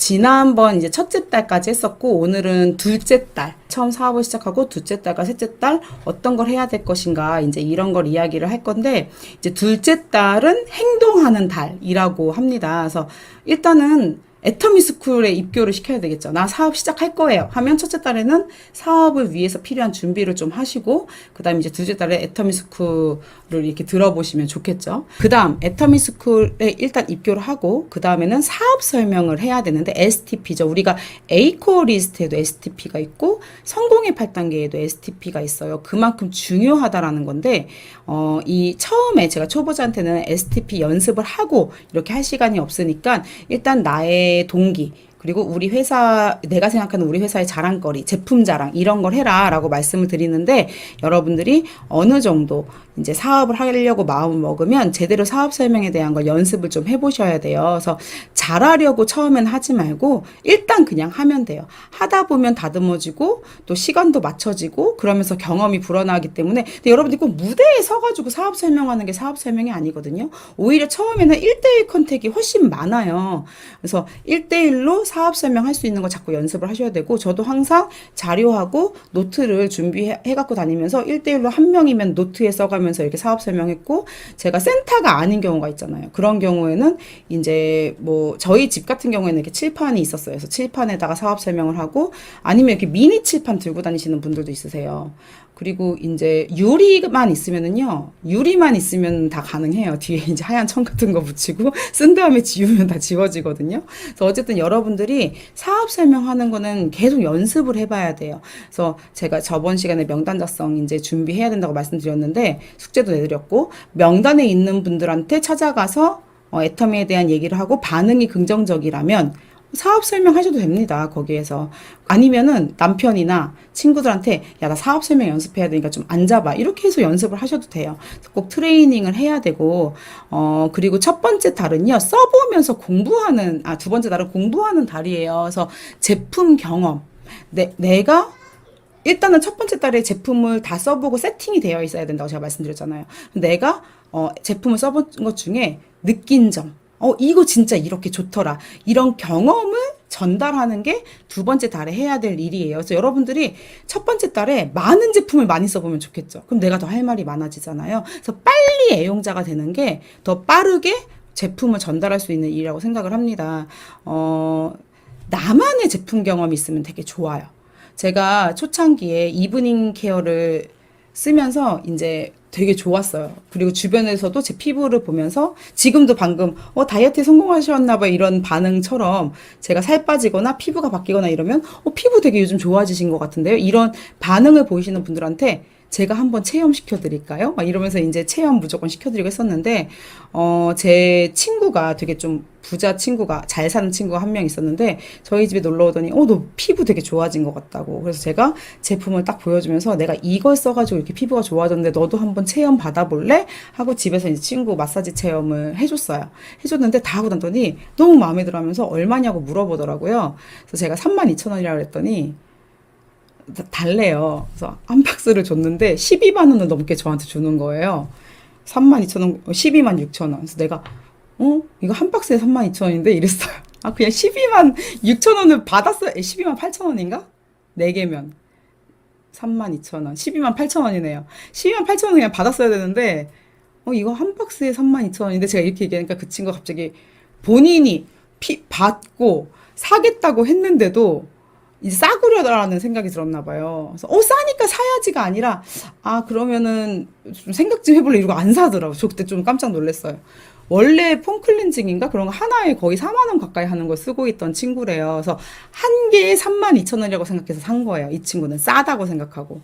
지난번 이제 첫째 딸까지 했었고, 오늘은 둘째 딸. 처음 사업을 시작하고 둘째 딸과 셋째 딸 어떤 걸 해야 될 것인가, 이제 이런 걸 이야기를 할 건데, 이제 둘째 딸은 행동하는 달이라고 합니다. 그래서 일단은 애터미 스쿨에 입교를 시켜야 되겠죠. 나 사업 시작할 거예요 하면 첫째 딸에는 사업을 위해서 필요한 준비를 좀 하시고, 그 다음에 이제 둘째 딸에 애터미 스쿨을 이렇게 들어보시면 좋겠죠. 그 다음 애터미 스쿨에 일단 입교를 하고, 그 다음에는 사업 설명을 해야 되는데, STP죠. 우리가 A코어 리스트에도 STP가 있고 성공의 8단계에도 STP가 있어요. 그만큼 중요하다라는 건데, 이 처음에 제가 초보자한테는 STP 연습을 하고 이렇게 할 시간이 없으니까, 일단 나의 동기, 그리고 우리 회사, 내가 생각하는 우리 회사의 자랑거리, 제품 자랑, 이런 걸 해라 라고 말씀을 드리는데, 여러분들이 어느 정도 이제 사업을 하려고 마음을 먹으면 제대로 사업 설명에 대한 걸 연습을 좀 해보셔야 돼요. 그래서 잘하려고 처음엔 하지 말고 일단 그냥 하면 돼요. 하다 보면 다듬어지고 또 시간도 맞춰지고 그러면서 경험이 불어나기 때문에. 근데 여러분들이 꼭 무대에 서가지고 사업 설명하는 게 사업 설명이 아니거든요. 오히려 처음에는 1대1 컨택이 훨씬 많아요. 그래서 1대1로 사업 설명할 수 있는 거 자꾸 연습을 하셔야 되고, 저도 항상 자료하고 노트를 준비해 갖고 다니면서 1대1로 한 명이면 노트에 써가면서 이렇게 사업 설명했고, 제가 센터가 아닌 경우가 있잖아요. 그런 경우에는 이제 뭐 저희 집 같은 경우에는 이렇게 칠판이 있었어요. 그래서 칠판에다가 사업 설명을 하고, 아니면 이렇게 미니 칠판 들고 다니시는 분들도 있으세요. 그리고 이제 유리만 있으면은요, 유리만 있으면 다 가능해요. 뒤에 이제 하얀 천 같은 거 붙이고 쓴 다음에 지우면 다 지워지거든요. 그래서 어쨌든 여러분들이 사업 설명하는 거는 계속 연습을 해봐야 돼요. 그래서 제가 저번 시간에 명단 작성 이제 준비해야 된다고 말씀드렸는데, 숙제도 내드렸고, 명단에 있는 분들한테 찾아가서 애터미에 대한 얘기를 하고 반응이 긍정적이라면 사업 설명하셔도 됩니다. 거기에서. 아니면은 남편이나 친구들한테 야, 나 사업 설명 연습해야 되니까 좀 앉아봐, 이렇게 해서 연습을 하셔도 돼요. 꼭 트레이닝을 해야 되고, 그리고 첫 번째 달은요, 써보면서 공부하는, 두 번째 달은 공부하는 달이에요. 그래서 제품 경험. 내가 일단은 첫 번째 달에 제품을 다 써보고 세팅이 되어 있어야 된다고 제가 말씀드렸잖아요. 내가 제품을 써본 것 중에 느낀 점, 이거 진짜 이렇게 좋더라, 이런 경험을 전달하는 게 두 번째 달에 해야 될 일이에요. 그래서 여러분들이 첫 번째 달에 많은 제품을 많이 써보면 좋겠죠. 그럼 내가 더 할 말이 많아지잖아요. 그래서 빨리 애용자가 되는 게 더 빠르게 제품을 전달할 수 있는 일이라고 생각을 합니다. 나만의 제품 경험이 있으면 되게 좋아요. 제가 초창기에 이브닝 케어를 쓰면서 이제 되게 좋았어요. 그리고 주변에서도 제 피부를 보면서 지금도 방금 다이어트에 성공하셨나봐요, 이런 반응처럼, 제가 살 빠지거나 피부가 바뀌거나 이러면 피부 되게 요즘 좋아지신 것 같은데요, 이런 반응을 보이시는 분들한테 제가 한번 체험시켜 드릴까요? 막 이러면서 이제 체험 무조건 시켜드리고 했었는데, 제 친구가 되게 좀 부자 친구가, 잘 사는 친구가 한 명 있었는데, 저희 집에 놀러 오더니, 너 피부 되게 좋아진 것 같다고. 그래서 제가 제품을 딱 보여주면서 내가 이걸 써가지고 이렇게 피부가 좋아졌는데 너도 한번 체험 받아볼래? 하고 집에서 이제 친구 마사지 체험을 해줬어요. 해줬는데 다 하고 났더니 너무 마음에 들어 하면서 얼마냐고 물어보더라고요. 그래서 제가 32,000원이라고 그랬더니, 달래요. 그래서 한 박스를 줬는데 12만 원을 넘게 저한테 주는 거예요. 32,000원, 12만 6천 원. 그래서 내가 이거 한 박스에 32,000원인데 이랬어요. 그냥 12만 6천 원을 받았어요. 12만 8천 원인가? 4개면 32,000원, 12만 8천 원이네요. 12만 8천 원 그냥 받았어야 되는데, 이거 한 박스에 32,000원인데 제가 이렇게 얘기하니까 그 친구가 갑자기 본인이 받고 사겠다고 했는데도 이제 싸구려라는 생각이 들었나 봐요. 그래서 싸니까 사야지가 아니라, 그러면은 좀 생각 좀 해볼래, 이러고 안 사더라고. 저 그때 좀 깜짝 놀랐어요. 원래 폼 클렌징인가 그런 거 하나에 거의 4만 원 가까이 하는 걸 쓰고 있던 친구래요. 그래서 한 개에 32,000원이라고 생각해서 산 거예요. 이 친구는 싸다고 생각하고.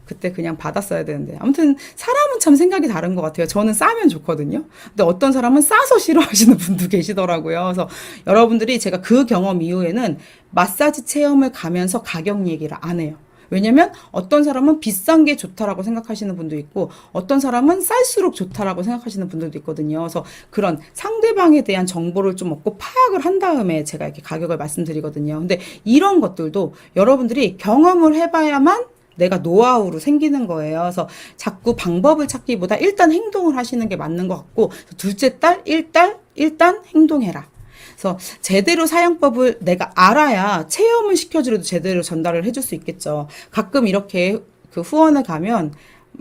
그때 그냥 받았어야 되는데. 아무튼 사람은 참 생각이 다른 것 같아요. 저는 싸면 좋거든요. 근데 어떤 사람은 싸서 싫어하시는 분도 계시더라고요. 그래서 여러분들이, 제가 그 경험 이후에는 마사지 체험을 가면서 가격 얘기를 안 해요. 왜냐면 어떤 사람은 비싼 게 좋다라고 생각하시는 분도 있고, 어떤 사람은 쌀수록 좋다라고 생각하시는 분들도 있거든요. 그래서 그런 상대방에 대한 정보를 좀 얻고 파악을 한 다음에 제가 이렇게 가격을 말씀드리거든요. 근데 이런 것들도 여러분들이 경험을 해봐야만 내가 노하우로 생기는 거예요. 그래서 자꾸 방법을 찾기보다 일단 행동을 하시는 게 맞는 것 같고, 둘째 딸, 일단 행동해라. 그래서 제대로 사용법을 내가 알아야 체험을 시켜주려도 제대로 전달을 해줄 수 있겠죠. 가끔 이렇게 그 후원을 가면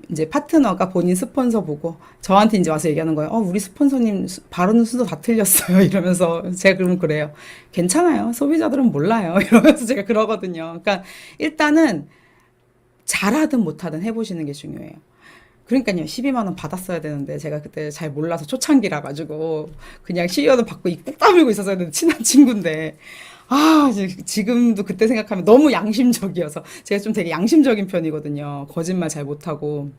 이제 파트너가 본인 스폰서 보고 저한테 이제 와서 얘기하는 거예요. 우리 스폰서님 발언 순서 다 틀렸어요. 이러면서 제가 그러면 그래요. 괜찮아요. 소비자들은 몰라요. 이러면서 제가 그러거든요. 그러니까 일단은 잘하든 못하든 해보시는 게 중요해요. 그러니까요, 12만 원 받았어야 되는데 제가 그때 잘 몰라서 초창기라 가지고 그냥 12만 원 받고 입 꾹 다물고 있었어야 되는데 친한 친구인데 지금도 그때 생각하면 너무 양심적이어서 제가 좀 되게 양심적인 편이거든요. 거짓말 잘 못하고.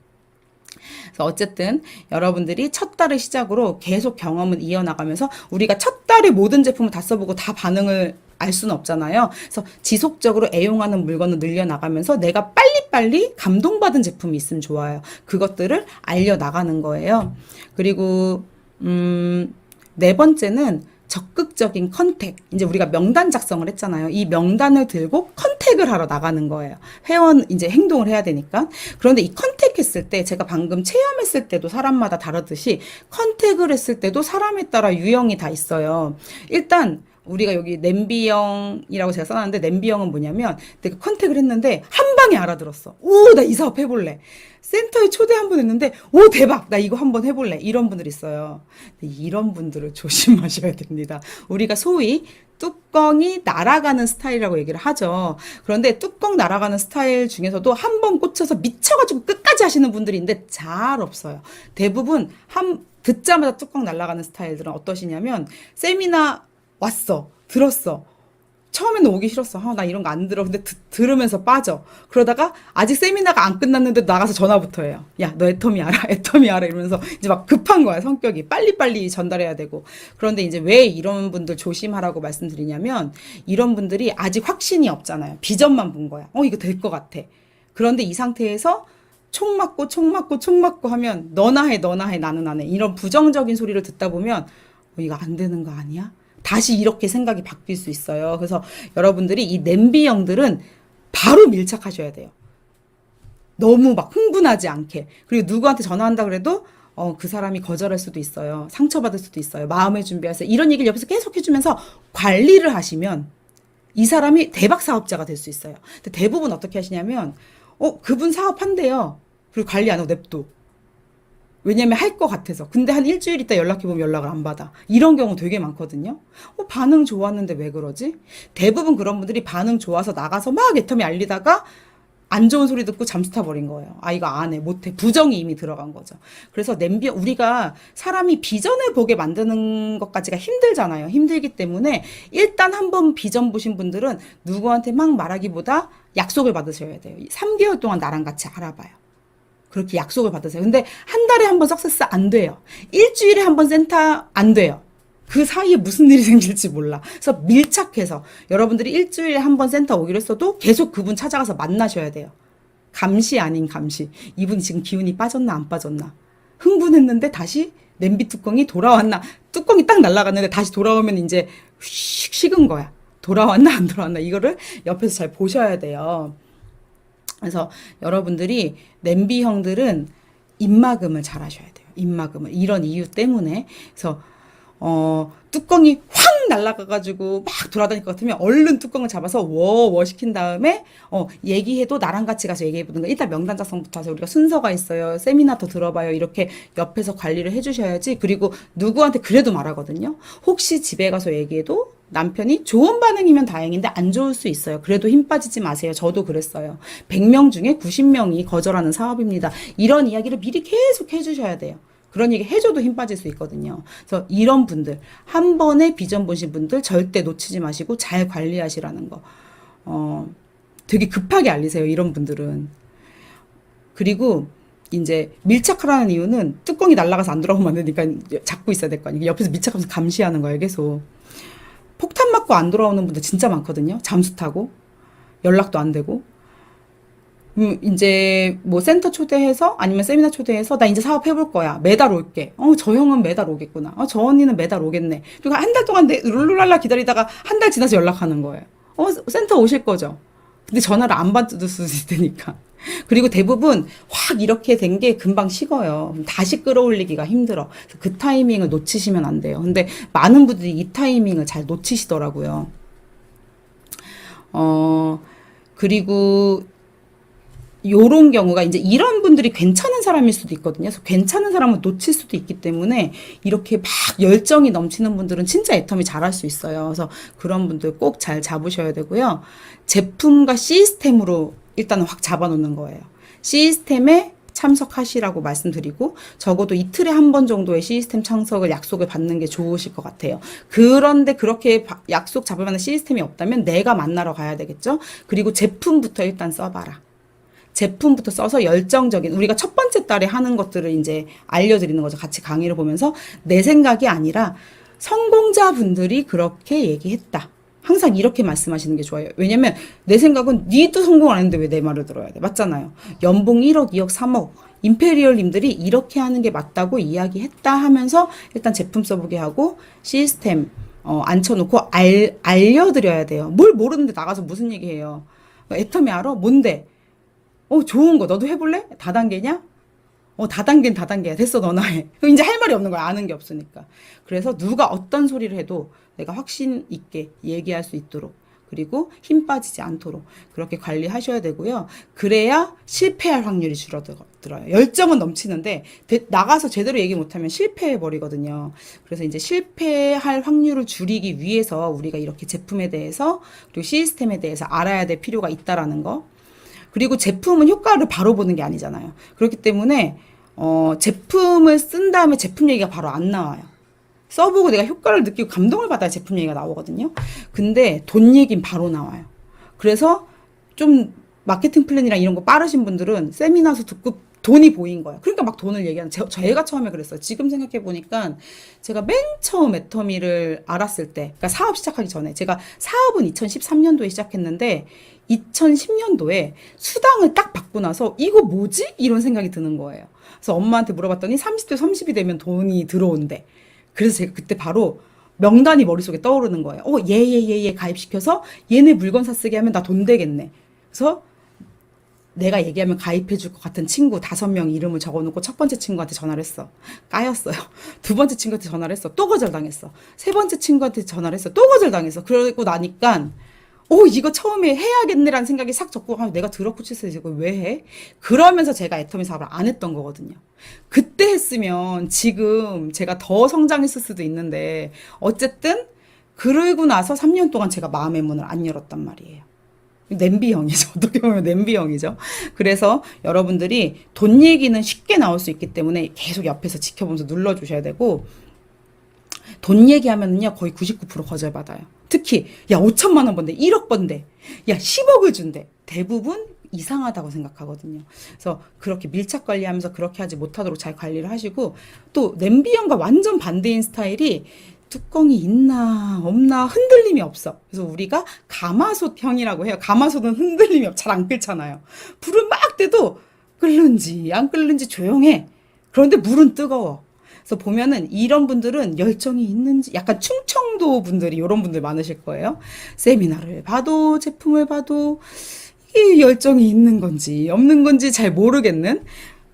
그래서 어쨌든 여러분들이 첫 달을 시작으로 계속 경험을 이어나가면서 우리가 첫 달에 모든 제품을 다 써보고 다 반응을 알 수는 없잖아요. 그래서 지속적으로 애용하는 물건을 늘려나가면서 내가 빨리빨리 감동받은 제품이 있으면 좋아요. 그것들을 알려나가는 거예요. 그리고 네 번째는 적극적인 컨택. 이제 우리가 명단 작성을 했잖아요. 이 명단을 들고 컨택을 하러 나가는 거예요. 회원 이제 행동을 해야 되니까. 그런데 이 컨택했을 때 제가 방금 체험했을 때도 사람마다 다르듯이 컨택을 했을 때도 사람에 따라 유형이 다 있어요. 일단 우리가 여기 냄비형이라고 제가 써놨는데 냄비형은 뭐냐면 내가 컨택을 했는데 한 방에 알아들었어. 오, 나 이 사업 해볼래. 센터에 초대 한 번 했는데 오, 대박, 나 이거 한번 해볼래. 이런 분들 있어요. 이런 분들을 조심하셔야 됩니다. 우리가 소위 뚜껑이 날아가는 스타일이라고 얘기를 하죠. 그런데 뚜껑 날아가는 스타일 중에서도 한 번 꽂혀서 미쳐가지고 끝까지 하시는 분들이 있는데 잘 없어요. 대부분 듣자마자 뚜껑 날아가는 스타일들은 어떠시냐면 세미나 왔어. 들었어. 처음에는 오기 싫었어. 나 이런 거 안 들어. 근데 들으면서 빠져. 그러다가 아직 세미나가 안 끝났는데 나가서 전화부터 해요. 야, 너 애터미 알아? 애터미 알아? 이러면서 이제 막 급한 거야, 성격이. 빨리빨리 전달해야 되고. 그런데 이제 왜 이런 분들 조심하라고 말씀드리냐면 이런 분들이 아직 확신이 없잖아요. 비전만 본 거야. 이거 될 것 같아. 그런데 이 상태에서 총 맞고 총 맞고 총 맞고 하면 너나 해, 너나 해, 나는 안 해. 이런 부정적인 소리를 듣다 보면 이거 안 되는 거 아니야? 다시 이렇게 생각이 바뀔 수 있어요. 그래서 여러분들이 이 냄비형들은 바로 밀착하셔야 돼요. 너무 막 흥분하지 않게. 그리고 누구한테 전화한다 그래도 그 사람이 거절할 수도 있어요. 상처받을 수도 있어요. 마음의 준비하세요. 이런 얘기를 옆에서 계속 해주면서 관리를 하시면 이 사람이 대박 사업자가 될 수 있어요. 근데 대부분 어떻게 하시냐면 그분 사업한대요. 그리고 관리 안 하고 냅둬. 왜냐면 할 것 같아서. 근데 한 일주일 있다 연락해보면 연락을 안 받아. 이런 경우 되게 많거든요. 반응 좋았는데 왜 그러지? 대부분 그런 분들이 반응 좋아서 나가서 막 애터미 알리다가 안 좋은 소리 듣고 잠수 타버린 거예요. 이거 안 해, 못 해. 부정이 이미 들어간 거죠. 그래서 우리가 사람이 비전을 보게 만드는 것까지가 힘들잖아요. 힘들기 때문에 일단 한번 비전 보신 분들은 누구한테 막 말하기보다 약속을 받으셔야 돼요. 3개월 동안 나랑 같이 알아봐요. 그렇게 약속을 받으세요. 근데 한 달에 한 번 석세스 안 돼요. 일주일에 한 번 센터 안 돼요. 그 사이에 무슨 일이 생길지 몰라. 그래서 밀착해서 여러분들이 일주일에 한 번 센터 오기로 했어도 계속 그분 찾아가서 만나셔야 돼요. 감시 아닌 감시. 이분 지금 기운이 빠졌나 안 빠졌나. 흥분했는데 다시 냄비 뚜껑이 돌아왔나. 뚜껑이 딱 날아갔는데 다시 돌아오면 이제 휙 식은 거야. 돌아왔나 안 돌아왔나. 이거를 옆에서 잘 보셔야 돼요. 그래서 여러분들이 냄비형들은 입막음을 잘 하셔야 돼요. 입막음을. 이런 이유 때문에. 그래서 뚜껑이 확 날아가가지고 막 돌아다닐 것 같으면 얼른 뚜껑을 잡아서 워워 시킨 다음에 얘기해도 나랑 같이 가서 얘기해보는 거. 일단 명단 작성부터 하세요. 우리가 순서가 있어요. 세미나 더 들어봐요. 이렇게 옆에서 관리를 해주셔야지. 그리고 누구한테 그래도 말하거든요. 혹시 집에 가서 얘기해도 남편이 좋은 반응이면 다행인데 안 좋을 수 있어요. 그래도 힘 빠지지 마세요. 저도 그랬어요. 100명 중에 90명이 거절하는 사업입니다. 이런 이야기를 미리 계속 해주셔야 돼요. 그런 얘기 해줘도 힘 빠질 수 있거든요. 그래서 이런 분들, 한 번에 비전 보신 분들 절대 놓치지 마시고 잘 관리하시라는 거. 되게 급하게 알리세요. 이런 분들은. 그리고 이제 밀착하라는 이유는 뚜껑이 날아가서 안 돌아오면 안 되니까 잡고 있어야 될 거 아니에요. 옆에서 밀착하면서 감시하는 거예요. 계속. 폭탄 맞고 안 돌아오는 분들 진짜 많거든요. 잠수 타고 연락도 안 되고. 이제 뭐 센터 초대해서 아니면 세미나 초대해서 나 이제 사업 해볼 거야. 매달 올게. 저 형은 매달 오겠구나. 저 언니는 매달 오겠네. 그리고 한 달 동안 룰루랄라 기다리다가 한 달 지나서 연락하는 거예요. 센터 오실 거죠. 근데 전화를 안 받을 수도 있으니까. 그리고 대부분 확 이렇게 된 게 금방 식어요. 다시 끌어올리기가 힘들어. 그래서 그 타이밍을 놓치시면 안 돼요. 근데 많은 분들이 이 타이밍을 잘 놓치시더라고요. 그리고 요런 경우가 이제 이런 분들이 괜찮은 사람일 수도 있거든요. 그래서 괜찮은 사람은 놓칠 수도 있기 때문에 이렇게 막 열정이 넘치는 분들은 진짜 애터미 잘할 수 있어요. 그래서 그런 분들 꼭 잘 잡으셔야 되고요. 제품과 시스템으로 일단 확 잡아놓는 거예요. 시스템에 참석하시라고 말씀드리고 적어도 이틀에 한 번 정도의 시스템 참석을 약속을 받는 게 좋으실 것 같아요. 그런데 그렇게 약속 잡을 만한 시스템이 없다면 내가 만나러 가야 되겠죠. 그리고 제품부터 일단 써봐라. 제품부터 써서 열정적인 우리가 첫 번째 달에 하는 것들을 이제 알려드리는 거죠. 같이 강의를 보면서 내 생각이 아니라 성공자분들이 그렇게 얘기했다. 항상 이렇게 말씀하시는 게 좋아요. 왜냐면 내 생각은 니도 성공 안 했는데 왜 내 말을 들어야 돼? 맞잖아요. 연봉 1억, 2억, 3억 임페리얼님들이 이렇게 하는 게 맞다고 이야기했다 하면서 일단 제품 써보게 하고 시스템 앉혀놓고 알려드려야 돼요. 뭘 모르는데 나가서 무슨 얘기해요. 애터미 알아? 뭔데? 좋은 거 너도 해볼래? 다단계냐? 다단계는 다단계야. 됐어, 너나 해. 그럼 이제 할 말이 없는 거야. 아는 게 없으니까. 그래서 누가 어떤 소리를 해도 내가 확신 있게 얘기할 수 있도록 그리고 힘 빠지지 않도록 그렇게 관리하셔야 되고요. 그래야 실패할 확률이 줄어들어요. 열정은 넘치는데 나가서 제대로 얘기 못하면 실패해버리거든요. 그래서 이제 실패할 확률을 줄이기 위해서 우리가 이렇게 제품에 대해서 그리고 시스템에 대해서 알아야 될 필요가 있다라는 거. 그리고 제품은 효과를 바로 보는 게 아니잖아요. 그렇기 때문에 제품을 쓴 다음에 제품 얘기가 바로 안 나와요. 써보고 내가 효과를 느끼고 감동을 받아야 제품 얘기가 나오거든요. 근데 돈 얘기는 바로 나와요. 그래서 좀 마케팅 플랜이랑 이런 거 빠르신 분들은 세미나서 듣고 돈이 보인 거야. 그러니까 막 돈을 얘기하는. 제가 처음에 그랬어요. 지금 생각해 보니까 제가 맨 처음 애터미를 알았을 때, 그러니까 사업 시작하기 전에 제가 사업은 2013년도에 시작했는데 2010년도에 수당을 딱 받고 나서 이거 뭐지? 이런 생각이 드는 거예요. 그래서 엄마한테 물어봤더니 30대 30이 되면 돈이 들어온대. 그래서 제가 그때 바로 명단이 머릿속에 떠오르는 거예요. 얘 가입시켜서 얘네 물건 사쓰게 하면 나 돈 되겠네. 그래서 내가 얘기하면 가입해 줄 것 같은 친구 5명 이름을 적어놓고 첫 번째 친구한테 전화를 했어. 까였어요. 두 번째 친구한테 전화를 했어. 또 거절당했어. 세 번째 친구한테 전화를 했어. 또 거절당했어. 그러고 나니까 이거 처음에 해야겠네라는 생각이 싹 졌고, 내가 더럽고 치세요. 이걸 왜 해? 그러면서 제가 애터미 사업을 안 했던 거거든요. 그때 했으면 지금 제가 더 성장했을 수도 있는데, 어쨌든, 그러고 나서 3년 동안 제가 마음의 문을 안 열었단 말이에요. 냄비형이죠. 어떻게 보면 냄비형이죠. 그래서 여러분들이 돈 얘기는 쉽게 나올 수 있기 때문에 계속 옆에서 지켜보면서 눌러주셔야 되고, 돈 얘기하면요 거의 99% 거절받아요. 특히 5천만 원 번대, 1억 번대, 10억을 준대. 대부분 이상하다고 생각하거든요. 그래서 그렇게 밀착 관리하면서 그렇게 하지 못하도록 잘 관리를 하시고, 또 냄비형과 완전 반대인 스타일이 뚜껑이 있나 없나 흔들림이 없어. 그래서 우리가 가마솥형이라고 해요. 가마솥은 흔들림이 잘 안 끓잖아요. 불을 막 떼도 끓는지 안 끓는지 조용해. 그런데 물은 뜨거워. 그래서 보면은 이런 분들은 열정이 있는지, 약간 충청도 분들이 이런 분들 많으실 거예요. 세미나를 봐도 제품을 봐도 이게 열정이 있는 건지 없는 건지 잘 모르겠는,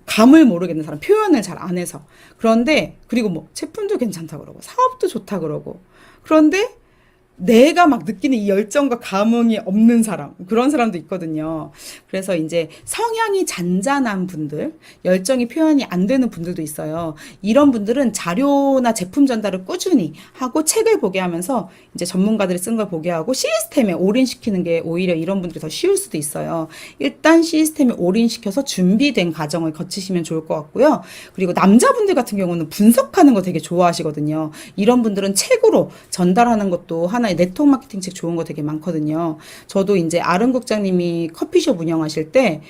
감을 모르겠는 사람, 표현을 잘 안 해서. 그런데 그리고 제품도 괜찮다 그러고 사업도 좋다 그러고, 그런데 내가 막 느끼는 이 열정과 감흥이 없는 사람, 그런 사람도 있거든요. 그래서 이제 성향이 잔잔한 분들, 열정이 표현이 안 되는 분들도 있어요. 이런 분들은 자료나 제품 전달을 꾸준히 하고 책을 보게 하면서 이제 전문가들이 쓴 걸 보게 하고 시스템에 올인시키는 게 오히려 이런 분들이 더 쉬울 수도 있어요. 일단 시스템에 올인시켜서 준비된 과정을 거치시면 좋을 것 같고요. 그리고 남자분들 같은 경우는 분석하는 거 되게 좋아하시거든요. 이런 분들은 책으로 전달하는 것도 하나의 네트워크 마케팅 책 좋은 거 되게 많거든요. 저도 이제 아름 국장님이 커피숍 운영하실 때